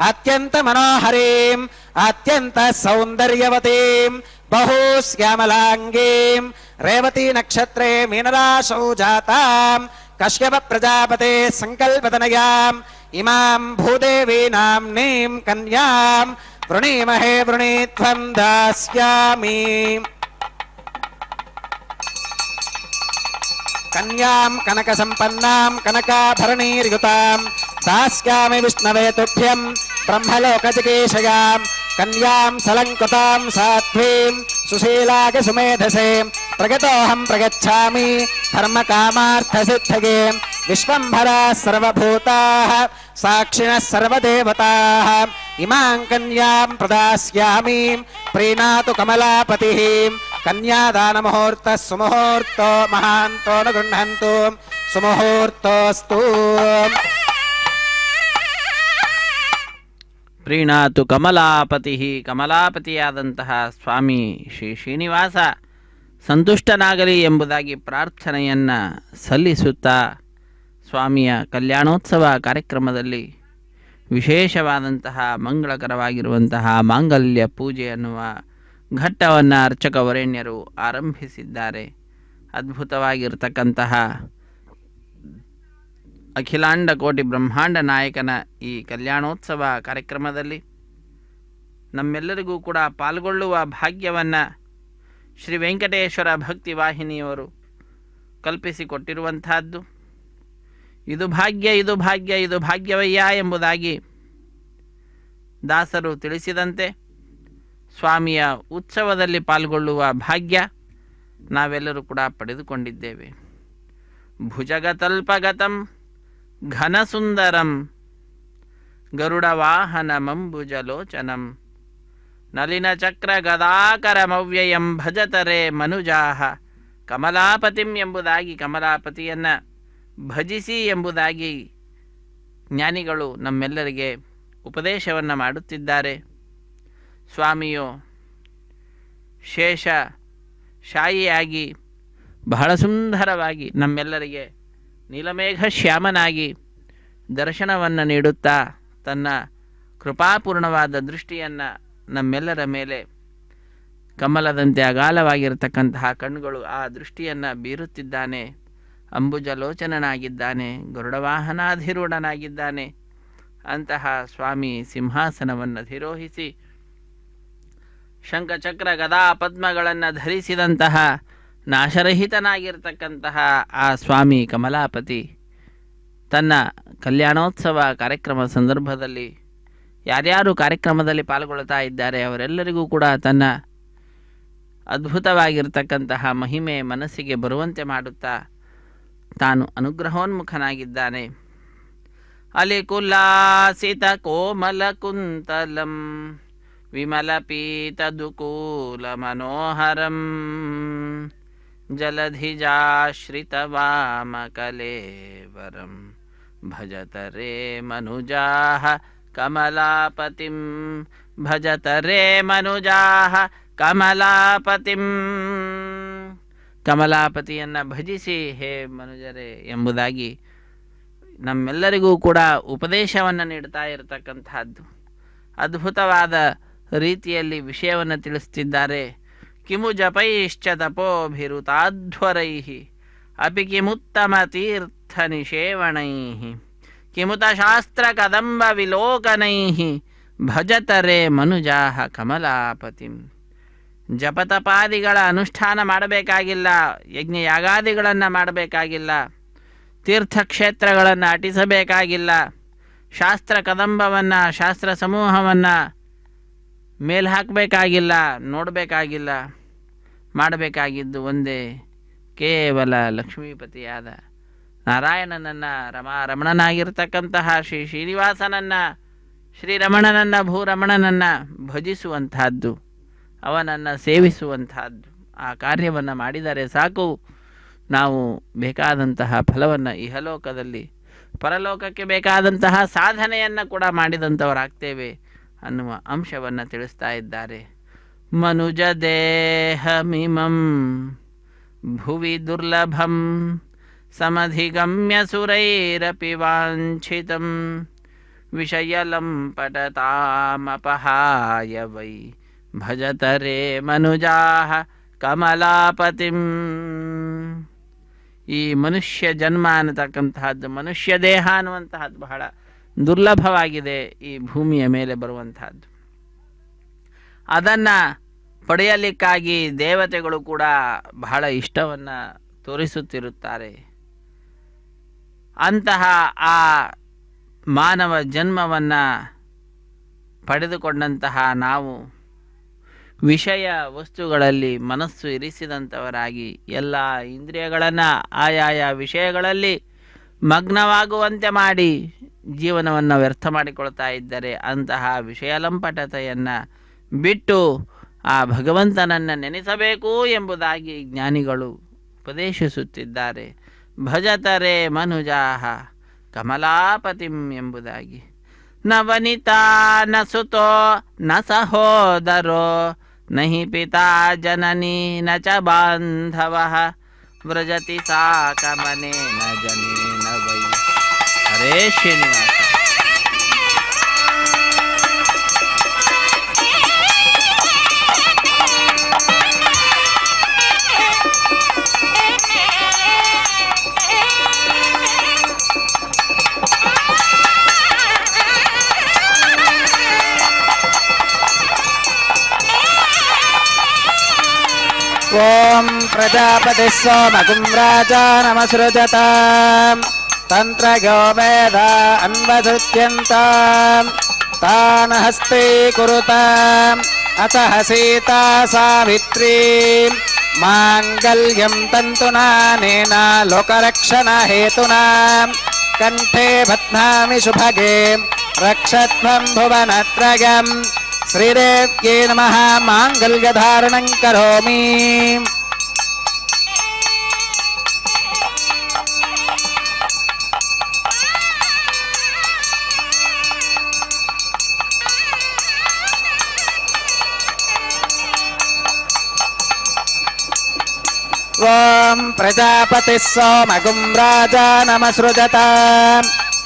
अत्यंत मनोहरीं अत्यंत सौंदर्यवतीं बहुश्यामलांगीं रेवती नक्षत्रे मीनराशौ जातां कश्यप प्रजापते संकल्पतनयां इमां भूदेवी नाम्नीं कन्यां वृणीमहे वृणीत्वं दास्यामि कन्यां कनक संपन्नां कनकाभरणीर्युतां दास्यामि विष्णवे तुभ्यं ब्रह्मलोकजिगीषयां कन्यां सलङ्कृतां साध्वीं सुशीलाग सुमेधसे प्रगतोऽहं प्रगच्छामि धर्मकामार्थसिद्धये विश्वम्भराः सर्वभूताः साक्षिणः सर्वदेवताः ಇಮಾಂ ಕನ್ಯಾಂ ಪ್ರದಾಸ್ಯಾಮಿ ಪ್ರೀಣಾತು ಕಮಲಾಪತಿಃ ಕನ್ಯಾದಾನ ಮುಹೂರ್ತ ಸುಮುಹೂರ್ತೋ ಮಹಾಂತೋ ನ ಗೃಹಂತು ಸುಮುಹೂರ್ತೋಸ್ತು. ಪ್ರೀಣಾತು ಕಮಲಾಪತಿ, ಕಮಲಾಪತಿಯಾದಂತಹ ಸ್ವಾಮಿ ಶ್ರೀ ಶ್ರೀನಿವಾಸ ಸಂತುಷ್ಟನಾಗಲಿ ಎಂಬುದಾಗಿ ಪ್ರಾರ್ಥನೆಯನ್ನು ಸಲ್ಲಿಸುತ್ತಾ ಸ್ವಾಮಿಯ ಕಲ್ಯಾಣೋತ್ಸವ ಕಾರ್ಯಕ್ರಮದಲ್ಲಿ ವಿಶೇಷವಾದಂತಹ ಮಂಗಳಕರವಾಗಿರುವಂತಹ ಮಾಂಗಲ್ಯ ಪೂಜೆ ಅನ್ನುವ ಘಟ್ಟವನ್ನು ಅರ್ಚಕ ವರೇಣ್ಯರು ಆರಂಭಿಸಿದ್ದಾರೆ. ಅದ್ಭುತವಾಗಿರ್ತಕ್ಕಂತಹ ಅಖಿಲಾಂಡ ಕೋಟಿ ಬ್ರಹ್ಮಾಂಡ ನಾಯಕನ ಈ ಕಲ್ಯಾಣೋತ್ಸವ ಕಾರ್ಯಕ್ರಮದಲ್ಲಿ ನಮ್ಮೆಲ್ಲರಿಗೂ ಕೂಡ ಪಾಲ್ಗೊಳ್ಳುವ ಭಾಗ್ಯವನ್ನು ಶ್ರೀ ವೆಂಕಟೇಶ್ವರ ಭಕ್ತಿ ವಾಹಿನಿಯವರು ಕಲ್ಪಿಸಿಕೊಟ್ಟಿರುವಂತಹದ್ದು. ಇದು ಭಾಗ್ಯ, ಇದು ಭಾಗ್ಯ, ಇದು ಭಾಗ್ಯವಯ್ಯ ಎಂಬುದಾಗಿ ದಾಸರು ತಿಳಿಸಿದಂತೆ ಸ್ವಾಮಿಯ ಉತ್ಸವದಲ್ಲಿ ಪಾಲ್ಗೊಳ್ಳುವ ಭಾಗ್ಯ ನಾವೆಲ್ಲರೂ ಕೂಡ ಪಡೆದುಕೊಂಡಿದ್ದೇವೆ. ಭುಜಗತಲ್ಪಗತಂ ಘನಸುಂದರಂ ಗರುಡವಾಹನಮಂಬುಜಲೋಚನಂ ನಲಿನಚಕ್ರ ಗದಾಕರಮವ್ಯಯಂ ಭಜತರೆ ಮನುಜಾಹ ಕಮಲಾಪತಿಂ ಎಂಬುದಾಗಿ ಕಮಲಾಪತಿಯನ್ನು ಭಜಿಸಿ ಎಂಬುದಾಗಿ ಜ್ಞಾನಿಗಳು ನಮ್ಮೆಲ್ಲರಿಗೆ ಉಪದೇಶವನ್ನು ಮಾಡುತ್ತಿದ್ದಾರೆ. ಸ್ವಾಮಿಯು ಶೇಷ ಶಾಯಿಯಾಗಿ ಬಹಳ ಸುಂದರವಾಗಿ ನಮ್ಮೆಲ್ಲರಿಗೆ ನೀಲಮೇಘ ಶ್ಯಾಮನಾಗಿ ದರ್ಶನವನ್ನು ನೀಡುತ್ತಾ ತನ್ನ ಕೃಪಾಪೂರ್ಣವಾದ ದೃಷ್ಟಿಯನ್ನು ನಮ್ಮೆಲ್ಲರ ಮೇಲೆ ಕಮಲದಂತೆ ಅಗಾಲವಾಗಿರತಕ್ಕಂತಹ ಕಣ್ಣುಗಳು ಆ ದೃಷ್ಟಿಯನ್ನು ಬೀರುತ್ತಿದ್ದಾನೆ. ಅಂಬುಜಲೋಚನನಾಗಿದ್ದಾನೆ, ಗರುಡವಾಹನಾಧಿರೂಢನಾಗಿದ್ದಾನೆ. ಅಂತಹ ಸ್ವಾಮಿ ಸಿಂಹಾಸನವನ್ನು ಅಧಿರೋಹಿಸಿ ಶಂಖಚಕ್ರ ಗದಾ ಪದ್ಮಗಳನ್ನು ಧರಿಸಿದಂತಹ ನಾಶರಹಿತನಾಗಿರ್ತಕ್ಕಂತಹ ಆ ಸ್ವಾಮಿ ಕಮಲಾಪತಿ ತನ್ನ ಕಲ್ಯಾಣೋತ್ಸವ ಕಾರ್ಯಕ್ರಮ ಸಂದರ್ಭದಲ್ಲಿ ಯಾರ್ಯಾರು ಕಾರ್ಯಕ್ರಮದಲ್ಲಿ ಪಾಲ್ಗೊಳ್ಳುತ್ತಾ ಇದ್ದಾರೆ ಅವರೆಲ್ಲರಿಗೂ ಕೂಡ ತನ್ನ ಅದ್ಭುತವಾಗಿರ್ತಕ್ಕಂತಹ ಮಹಿಮೆ ಮನಸ್ಸಿಗೆ ಬರುವಂತೆ ಮಾಡುತ್ತಾ ತಾನು ಅನುಗ್ರಹೋನ್ಮುಖನಾಗಿದ್ದಾನೆ. ಅಲಿಕುಲಾಸಿತ ಕೋಮಲ ಕುಂತಲಂ ವಿಮಲ ಪೀತದುಕೂಲ ಮನೋಹರಂ ಜಲಧಿಜಾಶ್ರಿತ ವಾಮಕಲೇವರಂ ಭಜತರೆ ಮನುಜಾಹ ಕಮಲಾಪತಿಂ ಭಜತರೆ ಮನುಜಾಹ ಕಮಲಾಪತಿಂ. ಕಮಲಾಪತಿಯನ್ನು ಭಜಿಸಿ ಹೇ ಮನುಜರೇ ಎಂಬುದಾಗಿ ನಮ್ಮೆಲ್ಲರಿಗೂ ಕೂಡ ಉಪದೇಶವನ್ನು ನೀಡ್ತಾ ಇರತಕ್ಕಂಥದ್ದು. ಅದ್ಭುತವಾದ ರೀತಿಯಲ್ಲಿ ವಿಷಯವನ್ನು ತಿಳಿಸುತ್ತಿದ್ದಾರೆ. ಕಿಮು ಜಪೈಶ್ಚ ತಪೋಭಿರುತಾಧ್ವರೈಃ ಅಪಿ ಕಿಮುತ್ತಮ ತೀರ್ಥ ನಿಷೇವಣೈಃ ಕಿಮುತ ಶಾಸ್ತ್ರ ಕದಂಬ ವಿಲೋಕನೈಃ ಭಜತರೆ ಮನುಜಾಹ ಕಮಲಾಪತಿಂ. ಜಪತಪಾದಿಗಳ ಅನುಷ್ಠಾನ ಮಾಡಬೇಕಾಗಿಲ್ಲ, ಯಜ್ಞ ಯಾಗಾದಿಗಳನ್ನು ಮಾಡಬೇಕಾಗಿಲ್ಲ, ತೀರ್ಥಕ್ಷೇತ್ರಗಳನ್ನು ಅಟಿಸಬೇಕಾಗಿಲ್ಲ, ಶಾಸ್ತ್ರ ಕದಂಬವನ್ನು ಶಾಸ್ತ್ರ ಸಮೂಹವನ್ನು ಮೇಲೆ ಹಾಕಬೇಕಾಗಿಲ್ಲ, ನೋಡಬೇಕಾಗಿಲ್ಲ. ಮಾಡಬೇಕಾಗಿದ್ದು ಒಂದೇ, ಕೇವಲ ಲಕ್ಷ್ಮೀಪತಿಯಾದ ನಾರಾಯಣನನ್ನು ರಮಣನಾಗಿರ್ತಕ್ಕಂತಹ ಶ್ರೀ ಶ್ರೀನಿವಾಸನನ್ನು ಶ್ರೀರಮಣನನ್ನು ಭೂರಮಣನನ್ನು ಭಜಿಸುವಂತಹದ್ದು, ಅವನನ್ನು ಸೇವಿಸುವಂತಹದ್ದು. ಆ ಕಾರ್ಯವನ್ನು ಮಾಡಿದರೆ ಸಾಕು, ನಾವು ಬೇಕಾದಂತಹ ಫಲವನ್ನು ಇಹಲೋಕದಲ್ಲಿ ಪರಲೋಕಕ್ಕೆ ಬೇಕಾದಂತಹ ಸಾಧನೆಯನ್ನು ಕೂಡ ಮಾಡಿದಂಥವರಾಗ್ತೇವೆ ಅನ್ನುವ ಅಂಶವನ್ನು ತಿಳಿಸ್ತಾ ಇದ್ದಾರೆ. ಮನುಜ ದೇಹಮಿಮಂ ಭುವಿ ದುರ್ಲಭಂ ಸಮಧಿಗಮ್ಯ ಸುರೈರಪಿ ವಾಂಛಿತಂ ವಿಷಯಲಂ ಪಟತಾಮಪಹಾಯ ವೈ ಭಜತರೆ ಮನುಜಾಹ ಕಮಲಾಪತಿಂ. ಈ ಮನುಷ್ಯ ಜನ್ಮ ಅನ್ನತಕ್ಕಂತಹದ್ದು, ಮನುಷ್ಯ ದೇಹ ಅನ್ನುವಂತಹದ್ದು ಬಹಳ ದುರ್ಲಭವಾಗಿದೆ ಈ ಭೂಮಿಯ ಮೇಲೆ ಬರುವಂತಹದ್ದು. ಅದನ್ನು ಪಡೆಯಲಿಕ್ಕಾಗಿ ದೇವತೆಗಳು ಕೂಡ ಬಹಳ ಇಷ್ಟವನ್ನು ತೋರಿಸುತ್ತಿರುತ್ತಾರೆ. ಅಂತಹ ಆ ಮಾನವ ಜನ್ಮವನ್ನು ಪಡೆದುಕೊಂಡಂತಹ ನಾವು ವಿಷಯ ವಸ್ತುಗಳಲ್ಲಿ ಮನಸ್ಸು ಇರಿಸಿದಂಥವರಾಗಿ ಎಲ್ಲ ಇಂದ್ರಿಯಗಳನ್ನು ಆಯಾಯ ವಿಷಯಗಳಲ್ಲಿ ಮಗ್ನವಾಗುವಂತೆ ಮಾಡಿ ಜೀವನವನ್ನು ವ್ಯರ್ಥ ಮಾಡಿಕೊಳ್ತಾ ಇದ್ದರೆ ಅಂತಹ ವಿಷಯಲಂಪಟತೆಯನ್ನು ಬಿಟ್ಟು ಆ ಭಗವಂತನನ್ನು ನೆನೆಸಬೇಕು ಎಂಬುದಾಗಿ ಜ್ಞಾನಿಗಳು ಉಪದೇಶಿಸುತ್ತಿದ್ದಾರೆ. ಭಜತರೆ ಮನುಜಾಹ ಕಮಲಾಪತಿಂ ಎಂಬುದಾಗಿ. ನ ವನಿತಾ ನ ಸುತೋ ನ ಸಹೋದರೋ ನಹಿ ಪಿತಾ ಜನನಿ ನ ಚ ಬಾಂಧವಃ ವ್ರಜತಿ ಸಾಕಮನೇನ ಜನೇನ ವೈ. ಹರೇ ಶ್ರೀನಿವಾಸ. ಓಂ ಪ್ರಜಾಪತಿ ಸೋಮಗುಂ ರಾಜಾನಮಸೃಜತ ತಂತ್ರಗೋ ವೇದ ಅನ್ವಧೃತ್ಯಂತಾಂ ತಾನ ಹಸ್ತೆ ಕುರುತಾಂ ಅತಃ ಸೀತಾ ಸಾವಿತ್ರೀ ಮಾಂಗಲ್ಯಂ ತಂತುನಾನೇನ ಲೋಕರಕ್ಷಣ ಹೇತುನಾ ಕಂಠೆ ಬಧ್ನಾಮಿ ಶುಭಗೆ ರಕ್ಷತ್ವಂ ಭುವನತ್ರಯಂ. ಶ್ರೀದೇವ್ಯೈ ನಮಃ. ಮಾಂಗಲ್ಯಧಾರಣಂ ಕರೋಮಿ. ಓಂ ಪ್ರಜಾಪತಿ ಸೋಮಗುಂ ರಾಜಾನಮಸೃಜತ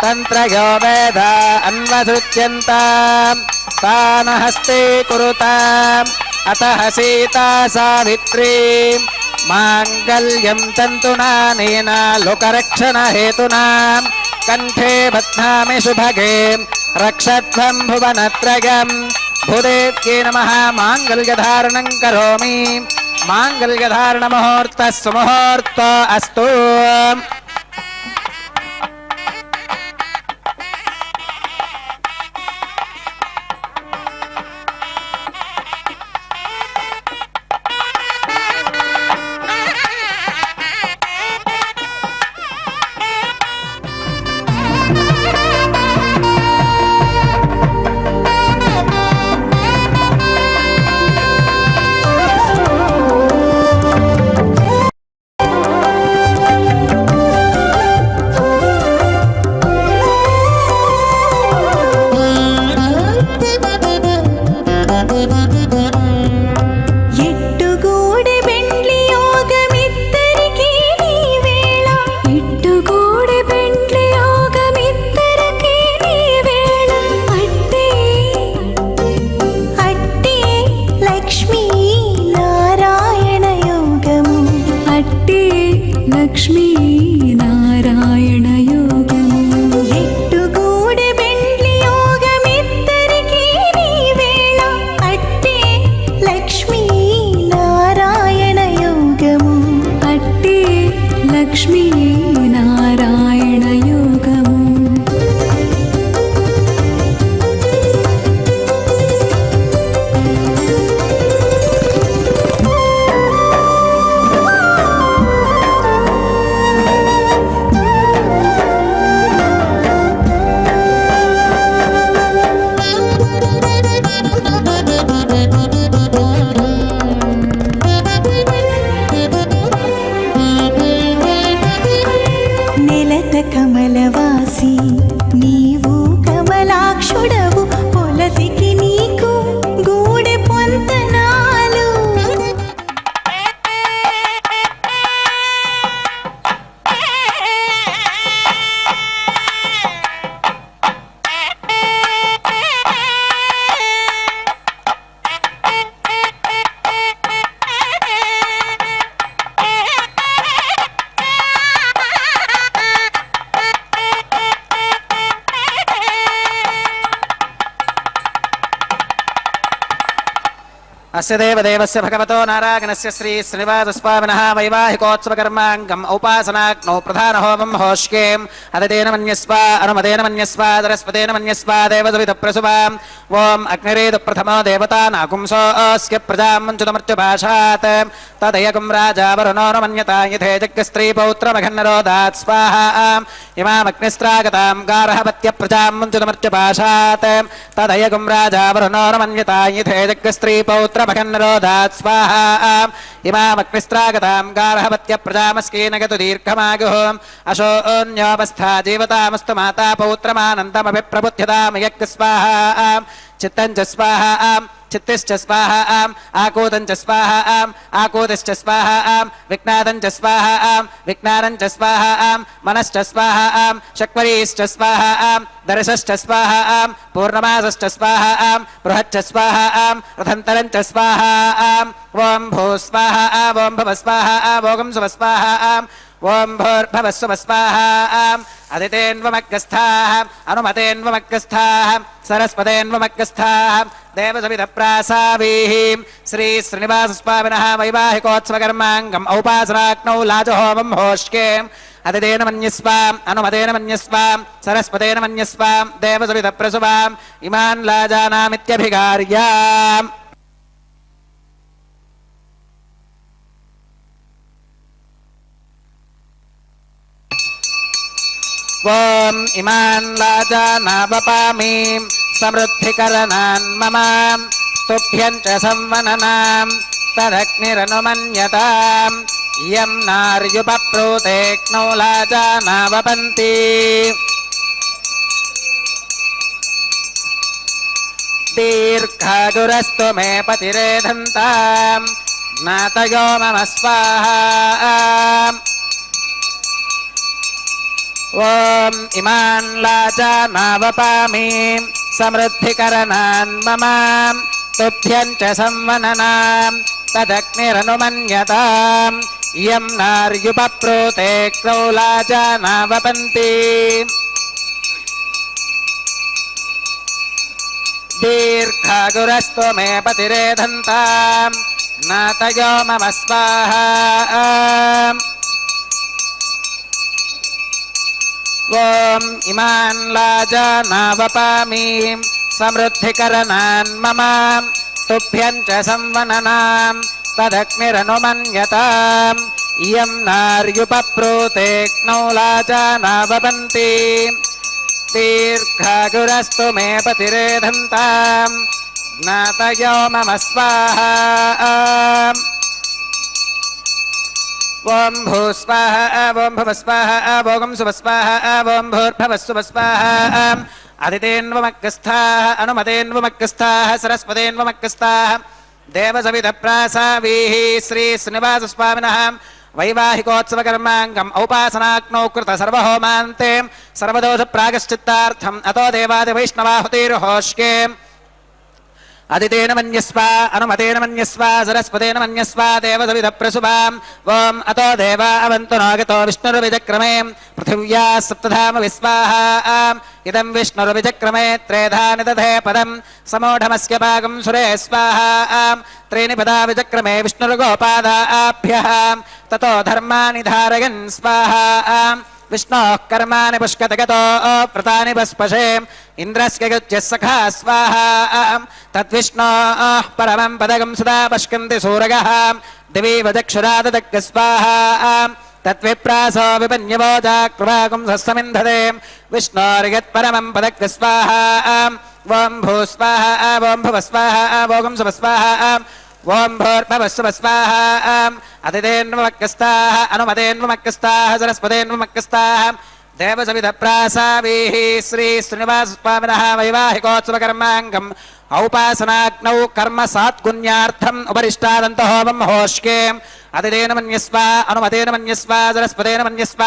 ತಂತ್ರಯೋ ವೇದ ಅನ್ವಧೃತ್ಯಂತಾಂ ತಾನ ಹಸ್ತೆ ಕುರುತಾಂ ಅತಃ ಸೀತಾ ಸಾವಿತ್ರೀ ಮಾಂಗಲ್ಯಂ ತಂತುನಾನೇನ ಲೋಕರಕ್ಷಣ ಹೇತುನಾ ಕಂಠೆ ಬಧ್ನಾಮಿ ಶುಭಗೆ ರಕ್ಷತ್ವಂ ಭುವನತ್ರಯಂ. ಭೂದೇವ್ಯೈ ನಮಃ. ಮಾಂಗಲ್ಯಧಾರಣಂ ಕರೋಮಿ. ಮಾಂಗಲ್ಯಧಾರಣ ಮುಹೂರ್ತ ಸುಮುಹೂರ್ತ ಅಸ್ತು. కమలవాసి నీవు కమలాక్షుడవు పొలతికి నీకు గూడె పొంతనాలు अस्य देवदेवस्य भगवतो नारायणस्य श्री श्रीनिवासस्वामिनः वैवाहिकोत्सवकर्माङ्गम् औपासनाग्नौ प्रधानहोमं होष्येम् अदितेन मन्यस्व अनुमतेन मन्यस्व सरस्वतेन मन्यस्व देवसवितप्रसुवाम् ॐ अग्निरेतु प्रथमो देवता नाकुंसोऽस्य प्रजां मञ्चुतमर्त्यभाषात् तदयकुं राजा वरुणो न मन्यता यथे जग्स्त्रीपौत्रमघन्नरोदात् स्वाहा इमामग्निस्त्रागतां गार्हपत्यप्रजां मञ्चुतमर्त्यभाषात् तदयकुं राजा वरुणो न मन्यता यथे जग्स्त्रीपौत्रमघन्नरोदात् स्वाहा इमामग्निस्त्रागतां गार्हपत्यप्रजामस्कीनगतु दीर्घमायुः अशोऽन्योऽवस्था जीवतामस्तु माता पौत्रमानन्दमभिप्रबुध्यतां यज्ञ स्वाहा चित्तं च स्वाहा चित्तिश्च स्वाहा आकूतं च स्वाहा आकूतिश्च स्वाहा विज्ञातं च स्वाहा विज्ञानं च स्वाहा मनश्च स्वाहा शक्वरीश्च स्वाहा दर्शश्च स्वाहा पूर्णमासश्च स्वाहा बृहच्च स्वाहा रथन्तरं च स्वाहा ॐ भू स्वाहा ॐ भव स्वाहा भोगं सुव स्वाहा ॐ भूर्भवस्व स्वाहा अदितेन्वमग्रस्थाः अनुमतेन्वमग्रस्थाः सरस्वतेन्वमग्रस्थाः देवसविधप्रासावीः श्री श्रीनिवासस्वामिनः वैवाहिकोत्सवकर्माङ्गम् औपासनाग्नौ लाजहोमं होष्येम् अदितेन मन्यस्वाम् अनुमतेन मन्यस्वाम् सरस्वतेन मन्यस्वाम् देवसविधप्रसुवाम् इमान् लाजानामित्यभिगार्याम् ॐ इमान् लाजानावपामि समृद्धिकरणान् मम तुभ्यं च संवननां तदग्निरनुमन्यताम् यं नार्युपप्रोतेक्नौ लाजानावपन्ति दीर्घायुरस्तु मे पतिरेधन्तां ज्ञातयो मम स्वाहा ॐ इमान् लाजानावपामि समृद्धिकरणान् मम तुभ्यं च संवननां तदग्निरनुमन्यताम् यं नार्युपप्रोतेक्नौ लाजानावपन्ति दीर्घायुरस्तु मे पतिरेधन्तां ज्ञातयो मम स्वाहा ॐ इमान् लाजानावपामि समृद्धिकरणान् मम तुभ्यं च संवननां तदग्निरनुमन्यताम् इयं नार्युपप्रोतेक्नौ लाजानावपन्ति दीर्घायुरस्तु मे पतिरेधन्तां ज्ञातयो मम स्वाहा ॐ भू स्वाहा ॐ भव स्वाहा भोगं सुव स्वाहा ॐ भूर्भवस्व स्वाहा अदितेन्वमग्रस्थाः अनुमतेन्वमग्रस्थाः सरस्वतेन्वमग्रस्थाः देवसविधप्रासावीः श्री श्रीनिवासस्वामिनः वैवाहिकोत्सवकर्माङ्गम् औपासनाग्नौ कृत सर्वहोमान्ते सर्वदोषप्रागश्चित्तार्थम् अतो देवादिवैष्णवाहुतिर्होष्ये अदितेन मन्यस्व अनुमतेन मन्यस्व सरस्वतेन मन्यस्व देवसविधप्रसुवाम् ॐ अतो देवा अवन्तु नागतो विष्णुर्विचक्रमे पृथिव्या सप्तधाम विस्वाहा इदं विष्णुर्विचक्रमे त्रेधा निदधे पदं समूढमस्य भागं सुरे स्वाहा त्रीणि पदा विचक्रमे विष्णुर्गोपादाभ्यः ततो धर्माणि धारयन् स्वाहा विष्णोः कर्माणि पुष्कतगतो व्रतानि पस्पशे इन्द्रस्य युज्यः सखा स्वाहा तद्विष्णोः परमं पदकं सदा पश्यन्ति सूरगः दिवि वचक्षुराददग्ग स्वाहा तद्विप्रासो विपन्यवोजाकृवाकुं सस्समिन्धते विष्णोर्यत्परमं पदग्ग स्वाहा ॐ भू स्वाहा ॐ भव स्वाहा भोगं सुव स्वाहा ॐ भूर्भवस्व स्वाहा अदितेन्वमग्रस्थाः अनुमतेन्वमग्रस्थाः सरस्वतेन्वमग्रस्थाः देवसविधप्रासावीः श्री श्रीनिवासस्वामिनः वैवाहिकोत्सवकर्माङ्गम् औपासनाग्नौ कर्म सात्गुण्यार्थम् उपरिष्टादन्तहोमं होष्येम् अदितेन मन्यस्व अनुमतेन मन्यस्व सरस्वतेन मन्यस्व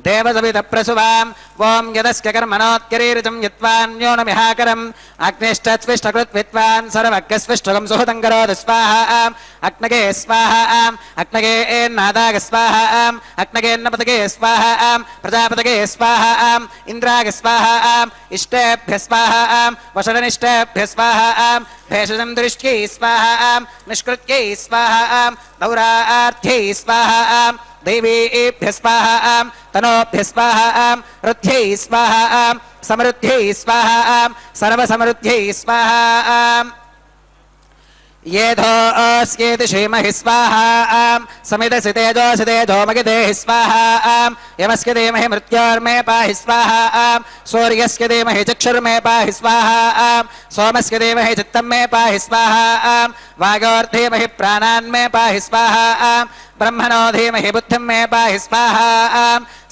देवसविधप्रसुवाम् ఓం యదస్య కర్మణోత్కరీరితం యత్వాన్యోనమిహాకరం అగ్నిష్టస్విష్టకృత్ విద్వాన్ సర్వజ్ఞస్విష్టకం సుహృతం కరోతు స్వాహా అగ్నగే స్వాహా అగ్నగే నాదాగ స్వాహా అగ్నగేన్నపతగే స్వాహా ప్రజాపతగే స్వాహా ఇంద్రాగ స్వాహా ఇష్టేభ్య స్వాహా వషడనిష్టేభ్య స్వాహా భేషజం దృష్ట్యై స్వాహా నిష్కృత్యై స్వాహా దౌరార్థ్యై స్వాహా దేవీభ్య స్వాహా తనోభ్య స్వాహా రుద్ధ్యై స్వాహా సమృద్ధ్యై స్వాహా సర్వసమృద్ధ్యై స్వాహా येधोऽस्येति श्रीमहि स्वाहा समिदसि तेजोऽसि तेजोमगिते स्वाहा यमस्य धीमहि मृत्योर्मे पाहि स्वाहा सूर्यस्य धीमहि चक्षुर्मे पाहि स्वाहा सोमस्य धीमहि चित्तं मे पाहि स्वाहा वागोर्धीमहि प्राणान् मे पाहि स्वाहा ब्रह्मणो धीमहि बुद्धिं मे पाहि स्वाहा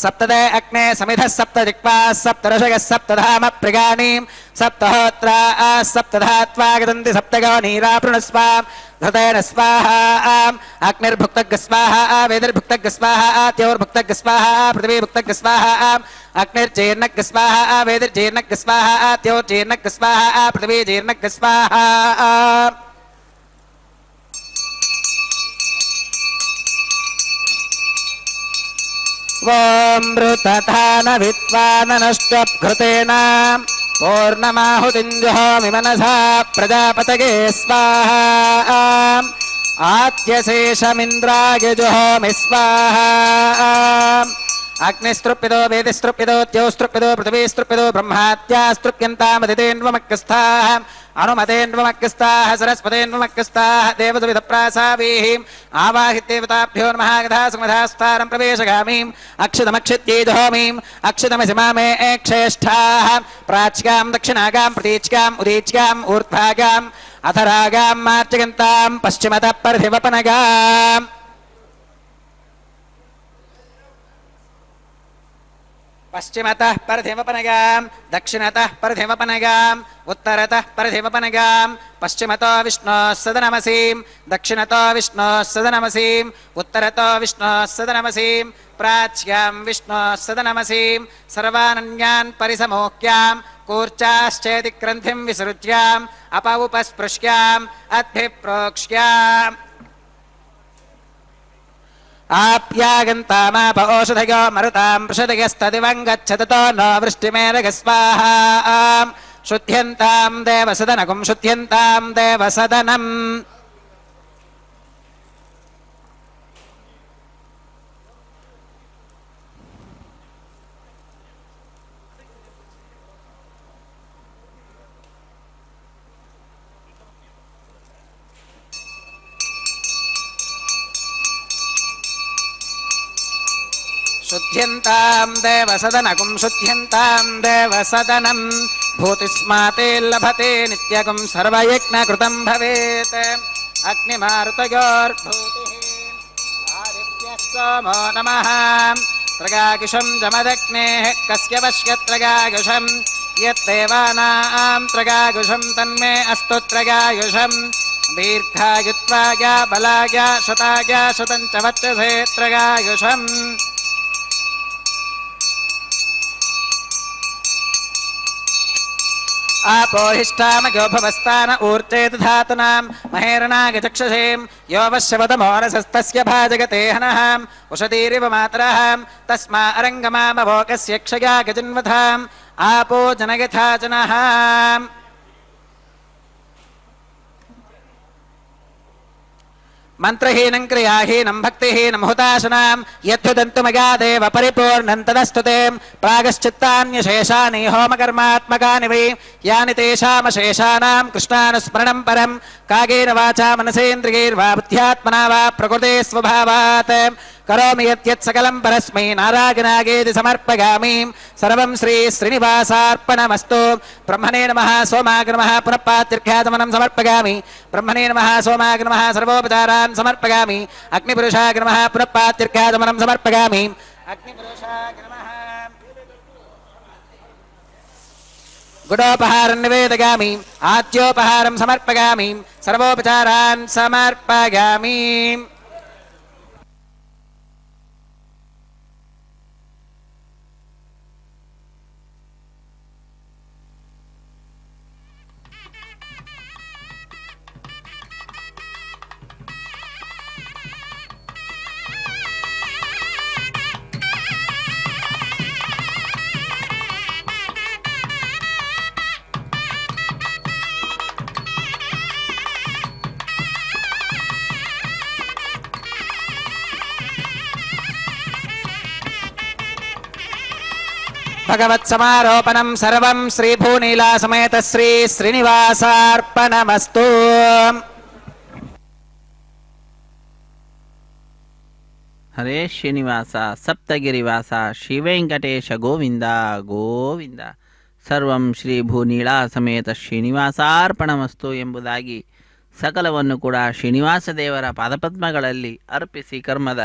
सप्तदे अग्ने समिधः सप्तदिक्पाः सप्तऋषयः सप्तधाम प्रिगाणीं सप्तहोत्रा सप्तधात्वा गदन्ति सप्तगौनीरापृणस्व धृतेन स्वाहा अग्निर्भुक्तग् स्वाहा वेदिर्भुक्तग् स्वाहा त्योर्भुक्तग् स्वाहा पृथिवीभुक्तग् स्वाहा अग्निर्जीर्णग् स्वाहा वेदिर्जीर्णग् स्वाहा त्योर्जीर्णग् स्वाहा पृथिवीजीर्णग् स्वाहा ॐ मृतधान विद्वाननष्टघृतेन पूर्णमाहुतिञ्जुहोमि मनसा प्रजापतये स्वाहा आद्यशेषमिन्द्राय जुहोमि स्वाहा अग्निस्तृप्यतो वेदिस्तृप्यतो द्यौस्तृप्यतो पृथिवीस्तृप्यतो ब्रह्मात्यास्तृप्यन्तामदितेन्वमग्रस्थाः अनुमतेन्वमग्रस्थाः सरस्वतेन्वमग्रस्थाः देवसविधप्रासावीः आवाहित्येवताभ्यो नमः गधासुमधास्तारं प्रवेशगामीम् अक्षतमक्षित्यै जुहोमीम् अक्षतमसि मामे क्षेष्ठाः प्राच्यां दक्षिणागां प्रतीच्याम् उदीच्याम् ऊर्ध्वागाम् अथरागां मार्जयन्तां पश्चिमतः परिधिवपनगाम् पश्चिमतः परधिवपनगां दक्षिणतः परधिवपनगां उत्तरतः परधिवपनगां पश्चिमतो विष्णोः सदनमसीं दक्षिणतो विष्णोः सदनमसीं उत्तरतो विष्णोः सदनमसीं प्राच्यां विष्णोः सदनमसीं सर्वानन्यान् परिसमोक्यां कूर्चाश्चेति ग्रन्थिं विसृज्याम् अपौपस्पृश्याम् अद्भिप्रोक्ष्याम् आप्यागन्तामाप ओषधयो मरुतां पृषदयस्तदिवं गच्छततो न वृष्टिमेरग स्वाहा शुद्ध्यन्तां देवसदनकुं शुद्ध्यन्तां देवसदनम् शुद्ध्यन्तां देवसदनकुं शुद्ध्यन्तां देवसदनं भूतिस्माते लभते नित्यकुं सर्वयज्ञकृतं भवेत् अग्निमारुतयोर्भूतिः आदित्यः सोमो नमः त्रगायुषं जमदग्नेः कस्य पश्यत्रगायुषं यद्देवानां त्रगायुषं तन्मे अस्तु त्रगायुषं दीर्घायुत्वाय बलाय शताय शतं च वर्चसे त्रगायुषम् आपोहिष्ठामयो भवस्तान ऊर्जेत धातुनां महेरणागचक्षसें यो वश्यवतमोरसस्तस्य भाजगते हनः उषतीरिव मातरः तस्मा अरङ्गमामभोगस्य क्षया गजन्वथाम् आपो जनयथा जनः मंत्रहीनं क्रियाहीनं भक्तिहीनं हुताशनां यद्वदन्तुमगादेव परिपूर्णं तदस्तुते प्रागश्चित्तान्यशेषानि होमकर्मात्मकानि वै यानि तेषामशेषाणां कृष्णानुस्मरणं परं कागेन वाचा मनसेन्द्रियैर्वा बुद्ध्यात्मना वा प्रकृते स्वभावात् करोमि यत् सकलं परस्मै नारायणागेति समर्पयामि सर्वं श्री श्रीनिवासार्पणमस्तु ब्रह्मणे नमः सोमाय नमः पुनः पात्रिर्घ्याचमनं समर्पयामि ब्रह्मणे नमः सोमाय नमः सर्वोपचारान् समर्पयामि अग्निपुरुषाय नमः पुनः पात्रिर्घ्याचमनं समर्पयामि अग्निपुरुषाय नमः गुडोपहारं निवेदयामि आद्योपहारं समर्पयामि सर्वोपचारान् समर्पयामि భగవత్సమారోపణం సర్వం శ్రీభూనీలాసమేత శ్రీ శ్రీనివాసార్పణమస్తు. ಹರೇ ಶ್ರೀನಿವಾಸ ಸಪ್ತಗಿರಿವಾಸ ಶ್ರೀವೆಂಕಟೇಶ ಗೋವಿಂದ ಗೋವಿಂದ. ಸರ್ವಂ ಶ್ರೀ ಭೂನೀಳಾ ಸಮೇತ ಶ್ರೀನಿವಾಸಾರ್ಪಣಮಸ್ತು ಎಂಬುದಾಗಿ ಸಕಲವನ್ನು ಕೂಡ ಶ್ರೀನಿವಾಸ ದೇವರ ಪಾದಪದ್ಮಗಳಲ್ಲಿ ಅರ್ಪಿಸಿ ಕರ್ಮದ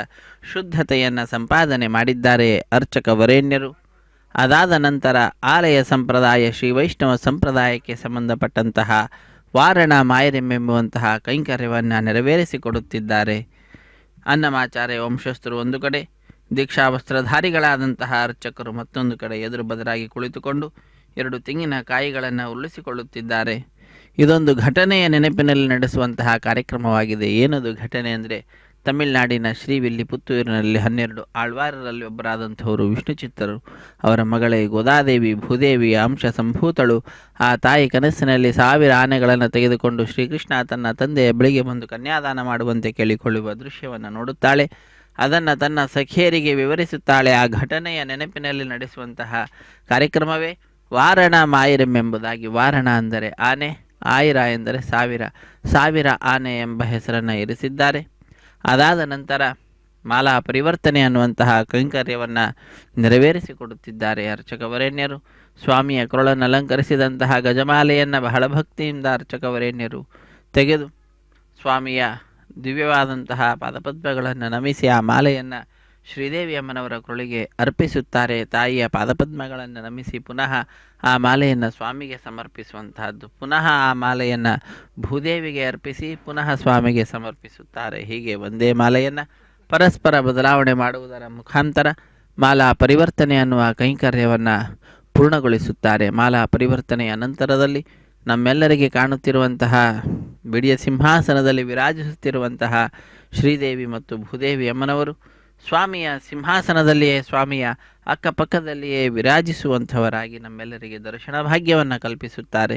ಶುದ್ಧತೆಯನ್ನು ಸಂಪಾದನೆ ಮಾಡಿದ್ದಾರೆ ಅರ್ಚಕ ವರೇಣ್ಯರು. ಅದಾದ ನಂತರ ಆಲಯ ಸಂಪ್ರದಾಯ ಶ್ರೀ ವೈಷ್ಣವ ಸಂಪ್ರದಾಯಕ್ಕೆ ಸಂಬಂಧಪಟ್ಟಂತಹ ವಾರಣ ಮಾಯರೆಂಬೆಂಬುವಂತಹ ಕೈಂಕರ್ಯವನ್ನು ನೆರವೇರಿಸಿಕೊಡುತ್ತಿದ್ದಾರೆ. ಅನ್ನಮಾಚಾರ್ಯ ವಂಶಸ್ಥರು ಒಂದು ಕಡೆ, ದೀಕ್ಷಾವಸ್ತ್ರಧಾರಿಗಳಾದಂತಹ ಅರ್ಚಕರು ಮತ್ತೊಂದು ಕಡೆ ಎದುರು ಬದಲಾಗಿ ಕುಳಿತುಕೊಂಡು 2 ತೆಂಗಿನಕಾಯಿಗಳನ್ನು ಉರುಳಿಸಿಕೊಳ್ಳುತ್ತಿದ್ದಾರೆ. ಇದೊಂದು ಘಟನೆಯ ನೆನಪಿನಲ್ಲಿ ನಡೆಸುವಂತಹ ಕಾರ್ಯಕ್ರಮವಾಗಿದೆ. ಏನದು ಘಟನೆ ಅಂದರೆ, ತಮಿಳುನಾಡಿನ ಶ್ರೀವಿಲ್ಲಿಪುತ್ತೂರಿನಲ್ಲಿ 12 ಆಳ್ವಾರರಲ್ಲಿ ಒಬ್ಬರಾದಂಥವರು ವಿಷ್ಣುಚಿತ್ತರು, ಅವರ ಮಗಳೇ ಗೋದಾದೇವಿ ಭೂದೇವಿಯ ಅಂಶ ಸಂಭೂತಳು. ಆ ತಾಯಿ ಕನಸಿನಲ್ಲಿ 1000 ಆನೆಗಳನ್ನು ತೆಗೆದುಕೊಂಡು ಶ್ರೀಕೃಷ್ಣ ತನ್ನ ತಂದೆಯ ಬಳಿಗೆ ಬಂದು ಕನ್ಯಾದಾನ ಮಾಡುವಂತೆ ಕೇಳಿಕೊಳ್ಳುವ ದೃಶ್ಯವನ್ನು ನೋಡುತ್ತಾಳೆ. ಅದನ್ನು ತನ್ನ ಸಖಿಯರಿಗೆ ವಿವರಿಸುತ್ತಾಳೆ. ಆ ಘಟನೆಯ ನೆನಪಿನಲ್ಲಿ ನಡೆಸುವಂತಹ ಕಾರ್ಯಕ್ರಮವೇ ವಾರಣ ಮಾಯಿರೆಂಬುದಾಗಿ. ವಾರಣ ಅಂದರೆ ಆನೆ, ಆಯಿರ ಎಂದರೆ 1000 ಆನೆ ಎಂಬ ಹೆಸರನ್ನು ಇರಿಸಿದ್ದಾರೆ. ಅದಾದ ನಂತರ ಮಾಲಾ ಪರಿವರ್ತನೆ ಅನ್ನುವಂತಹ ಕೈಂಕರ್ಯವನ್ನು ನೆರವೇರಿಸಿಕೊಡುತ್ತಿದ್ದಾರೆ ಅರ್ಚಕ ವರೇಣ್ಯರು. ಸ್ವಾಮಿಯ ಕೊರಳನ್ನು ಅಲಂಕರಿಸಿದಂತಹ ಗಜಮಾಲೆಯನ್ನು ಬಹಳ ಭಕ್ತಿಯಿಂದ ಅರ್ಚಕ ವರೇಣ್ಯರು ತೆಗೆದು ಸ್ವಾಮಿಯ ದಿವ್ಯವಾದಂತಹ ಪಾದಪದ್ಮಗಳನ್ನು ನಮಿಸಿ ಆ ಮಾಲೆಯನ್ನು ಶ್ರೀದೇವಿ ಅಮ್ಮನವರ ಕೊರಳಿಗೆ ಅರ್ಪಿಸುತ್ತಾರೆ. ತಾಯಿಯ ಪಾದಪದ್ಮಗಳನ್ನು ನಮಿಸಿ ಪುನಃ ಆ ಮಾಲೆಯನ್ನು ಸ್ವಾಮಿಗೆ ಸಮರ್ಪಿಸುವಂತಹದ್ದು. ಪುನಃ ಆ ಮಾಲೆಯನ್ನು ಭೂದೇವಿಗೆ ಅರ್ಪಿಸಿ ಪುನಃ ಸ್ವಾಮಿಗೆ ಸಮರ್ಪಿಸುತ್ತಾರೆ. ಹೀಗೆ ಒಂದೇ ಮಾಲೆಯನ್ನು ಪರಸ್ಪರ ಬದಲಾವಣೆ ಮಾಡುವುದರ ಮುಖಾಂತರ ಮಾಲಾ ಪರಿವರ್ತನೆ ಅನ್ನುವ ಕೈಂಕರ್ಯವನ್ನು ಪೂರ್ಣಗೊಳಿಸುತ್ತಾರೆ. ಮಾಲಾ ಪರಿವರ್ತನೆಯ ನಂತರದಲ್ಲಿ ನಮ್ಮೆಲ್ಲರಿಗೆ ಕಾಣುತ್ತಿರುವಂತಹ ಬಿಡಿಯ ಸಿಂಹಾಸನದಲ್ಲಿ ವಿರಾಜಿಸುತ್ತಿರುವಂತಹ ಶ್ರೀದೇವಿ ಮತ್ತು ಭೂದೇವಿ ಅಮ್ಮನವರು ಸ್ವಾಮಿಯ ಸಿಂಹಾಸನದಲ್ಲಿಯೇ, ಸ್ವಾಮಿಯ ಅಕ್ಕಪಕ್ಕದಲ್ಲಿಯೇ ವಿರಾಜಿಸುವಂಥವರಾಗಿ ನಮ್ಮೆಲ್ಲರಿಗೆ ದರ್ಶನ ಭಾಗ್ಯವನ್ನು ಕಲ್ಪಿಸುತ್ತಾರೆ.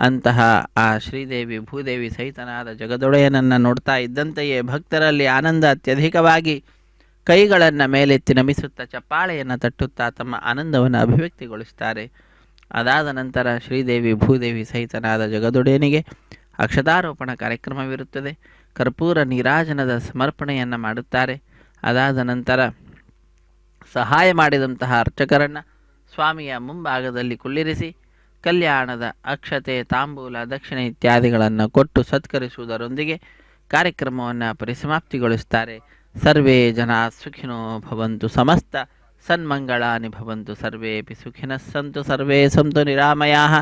ಅಂತಹ ಆ ಶ್ರೀದೇವಿ ಭೂದೇವಿ ಸಹಿತನಾದ ಜಗದೊಡೆಯನನ್ನು ನೋಡ್ತಾ ಇದ್ದಂತೆಯೇ ಭಕ್ತರಲ್ಲಿ ಆನಂದ ಅತ್ಯಧಿಕವಾಗಿ ಕೈಗಳನ್ನು ಮೇಲೆತ್ತಿ ನಮಿಸುತ್ತಾ ಚಪ್ಪಾಳೆಯನ್ನು ತಟ್ಟುತ್ತಾ ತಮ್ಮ ಆನಂದವನ್ನು ಅಭಿವ್ಯಕ್ತಿಗೊಳಿಸುತ್ತಾರೆ. ಅದಾದ ನಂತರ ಶ್ರೀದೇವಿ ಭೂದೇವಿ ಸಹಿತನಾದ ಜಗದೊಡೆಯನಿಗೆ ಅಕ್ಷತಾರೋಪಣ ಕಾರ್ಯಕ್ರಮವಿರುತ್ತದೆ. ಕರ್ಪೂರ ನೀರಾಜನದ ಸಮರ್ಪಣೆಯನ್ನು ಮಾಡುತ್ತಾರೆ. ಅದಾದ ನಂತರ ಸಹಾಯ ಮಾಡಿದಂತಹ ಅರ್ಚಕರನ್ನು ಸ್ವಾಮಿಯ ಮುಂಭಾಗದಲ್ಲಿ ಕುಳ್ಳಿರಿಸಿ ಕಲ್ಯಾಣದ ಅಕ್ಷತೆ, ತಾಂಬೂಲ, ದಕ್ಷಿಣೆ ಇತ್ಯಾದಿಗಳನ್ನು ಕೊಟ್ಟು ಸತ್ಕರಿಸುವುದರೊಂದಿಗೆ ಕಾರ್ಯಕ್ರಮವನ್ನು ಪರಿಸಮಾಪ್ತಿಗೊಳಿಸುತ್ತಾರೆ. ಸರ್ವೇ ಜನ ಸುಖಿನೋ ಭವಂತು, ಸಮಸ್ತ ಸನ್ಮಂಗಳಾನಿ ಭವಂತು, ಸರ್ವೇಪಿ ಸುಖಿನಃ ಸಂತು, ಸರ್ವೇ ಸಂತು ನಿರಾಮಯಾಃ,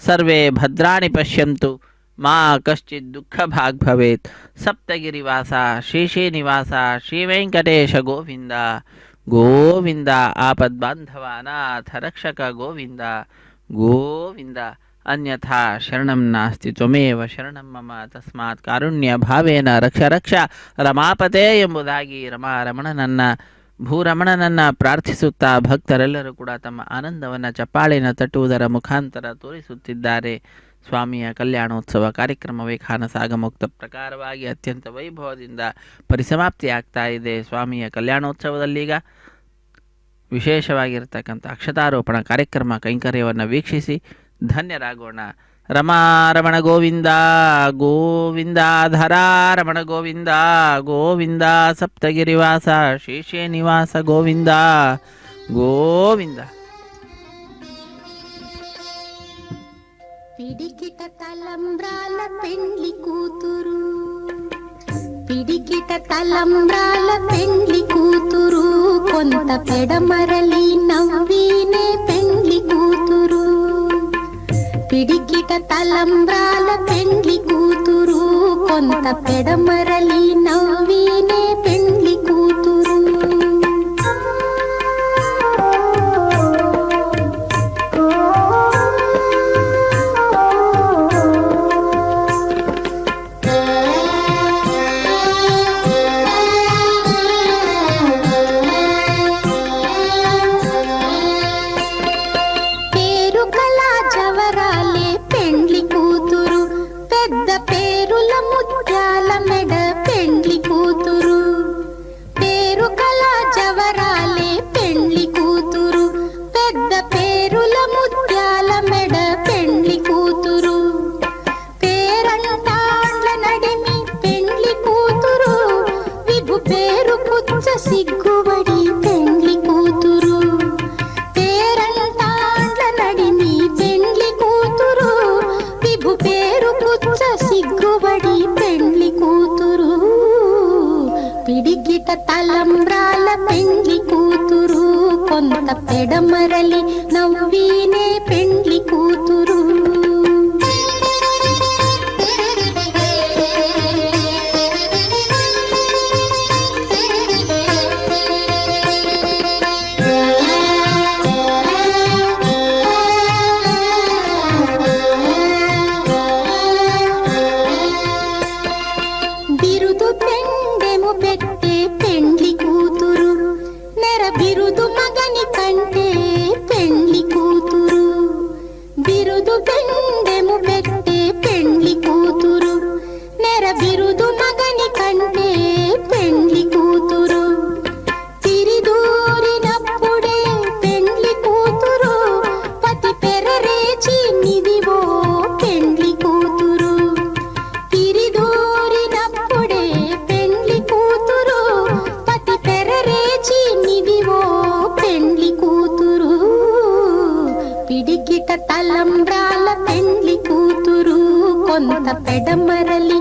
ಸರ್ವೇ ಭದ್ರಾಣಿ ಪಶ್ಯಂತು, ಮಾ ಕಶ್ಚಿತ್ ದುಃಖ ಭಾಗ್ ಭವೇತ್. ಸಪ್ತಗಿರಿವಾಸ ಶ್ರೀನಿವಾಸ ಶ್ರೀವೆಂಕಟೇಶ ಗೋವಿಂದ ಗೋವಿಂದ. ಆಪದ್ಬಾಂಧವ ಅನಾಥ ರಕ್ಷಕ ಗೋವಿಂದ ಗೋವಿಂದ. ಅನ್ಯಥಾ ಶರಣಂ ನಾಸ್ತಿ, ತ್ವಮೇವ ಶರಣಂ ಮಮ, ತಸ್ಮಾತ್ ಕಾರುಣ್ಯ ಭಾವೇನ ರಕ್ಷ ರಕ್ಷ ರಮಾಪತೆ ಎಂಬುದಾಗಿ ರಮಾರಮಣನನ್ನು ಭೂರಮಣನನ್ನು ಪ್ರಾರ್ಥಿಸುತ್ತಾ ಭಕ್ತರೆಲ್ಲರೂ ಕೂಡ ತಮ್ಮ ಆನಂದವನ್ನು ಚಪ್ಪಾಳೆಯನ್ನು ತಟ್ಟುವುದರ ಮುಖಾಂತರ ತೋರಿಸುತ್ತಿದ್ದಾರೆ. ಸ್ವಾಮಿಯ ಕಲ್ಯಾಣೋತ್ಸವ ಕಾರ್ಯಕ್ರಮವೇ ಖಾನಸಾಗಮೋಕ್ತ ಪ್ರಕಾರವಾಗಿ ಅತ್ಯಂತ ವೈಭವದಿಂದ ಪರಿಸಮಾಪ್ತಿಯಾಗ್ತಾ ಇದೆ. ಸ್ವಾಮಿಯ ಕಲ್ಯಾಣೋತ್ಸವದಲ್ಲೀಗ ವಿಶೇಷವಾಗಿರ್ತಕ್ಕಂಥ ಅಕ್ಷತಾರೋಪಣ ಕಾರ್ಯಕ್ರಮ ಕೈಂಕರ್ಯವನ್ನು ವೀಕ್ಷಿಸಿ ಧನ್ಯರಾಗೋಣ. ರಮಾರಮಣ ಗೋವಿಂದ ಗೋವಿಂದ, ಧರಾರಮಣ ಗೋವಿಂದ ಗೋವಿಂದ, ಸಪ್ತಗಿರಿವಾಸ ಶ್ರೀನಿವಾಸ ಗೋವಿಂದ ಗೋವಿಂದ. పిడికిట తలంబ్రాల పెండ్లి కూతురు, పిడికిట తలంబ్రాల పెండ్లి కూతురు, కొంత పెడమరలి నవ్వీనే పెండ్లి కూతురు. పిడికిట తలంబ్రాల పెండ్లి కూతురు, కొంత పెడమరలి నవ్వీనే పెండ్లి కూతురు. పేరుల ముత్యాల మెడ పెండ్లి కూతురు. కొంత పెడమరలి నవ్వీనే పెండ్లి కూతురు. బిరుదు పెండెము పెట్టే పెండ్లి కూతురు, నెర బిరుదు మగని కంటే పెండ్లి కూతురు. బిరుదు పెండెము పెట్టే పెండ్లి కూతురు, నెర బిరుదు మగని కంటే పెండ్లి కూతురు. తిరిదూరినప్పుడే పెండ్లి కూతురు, పతి పెరరేచి నిదివో పెండ్లి కూతురు. తిరిదూరినప్పుడే పెండ్లి కూతురు, పతి పెరరేచి నిదివో పెండ్లి కూతురు. పిడికిట తలంబ్రాల పెండ్లి కూతురు, కొంత పెడమరలి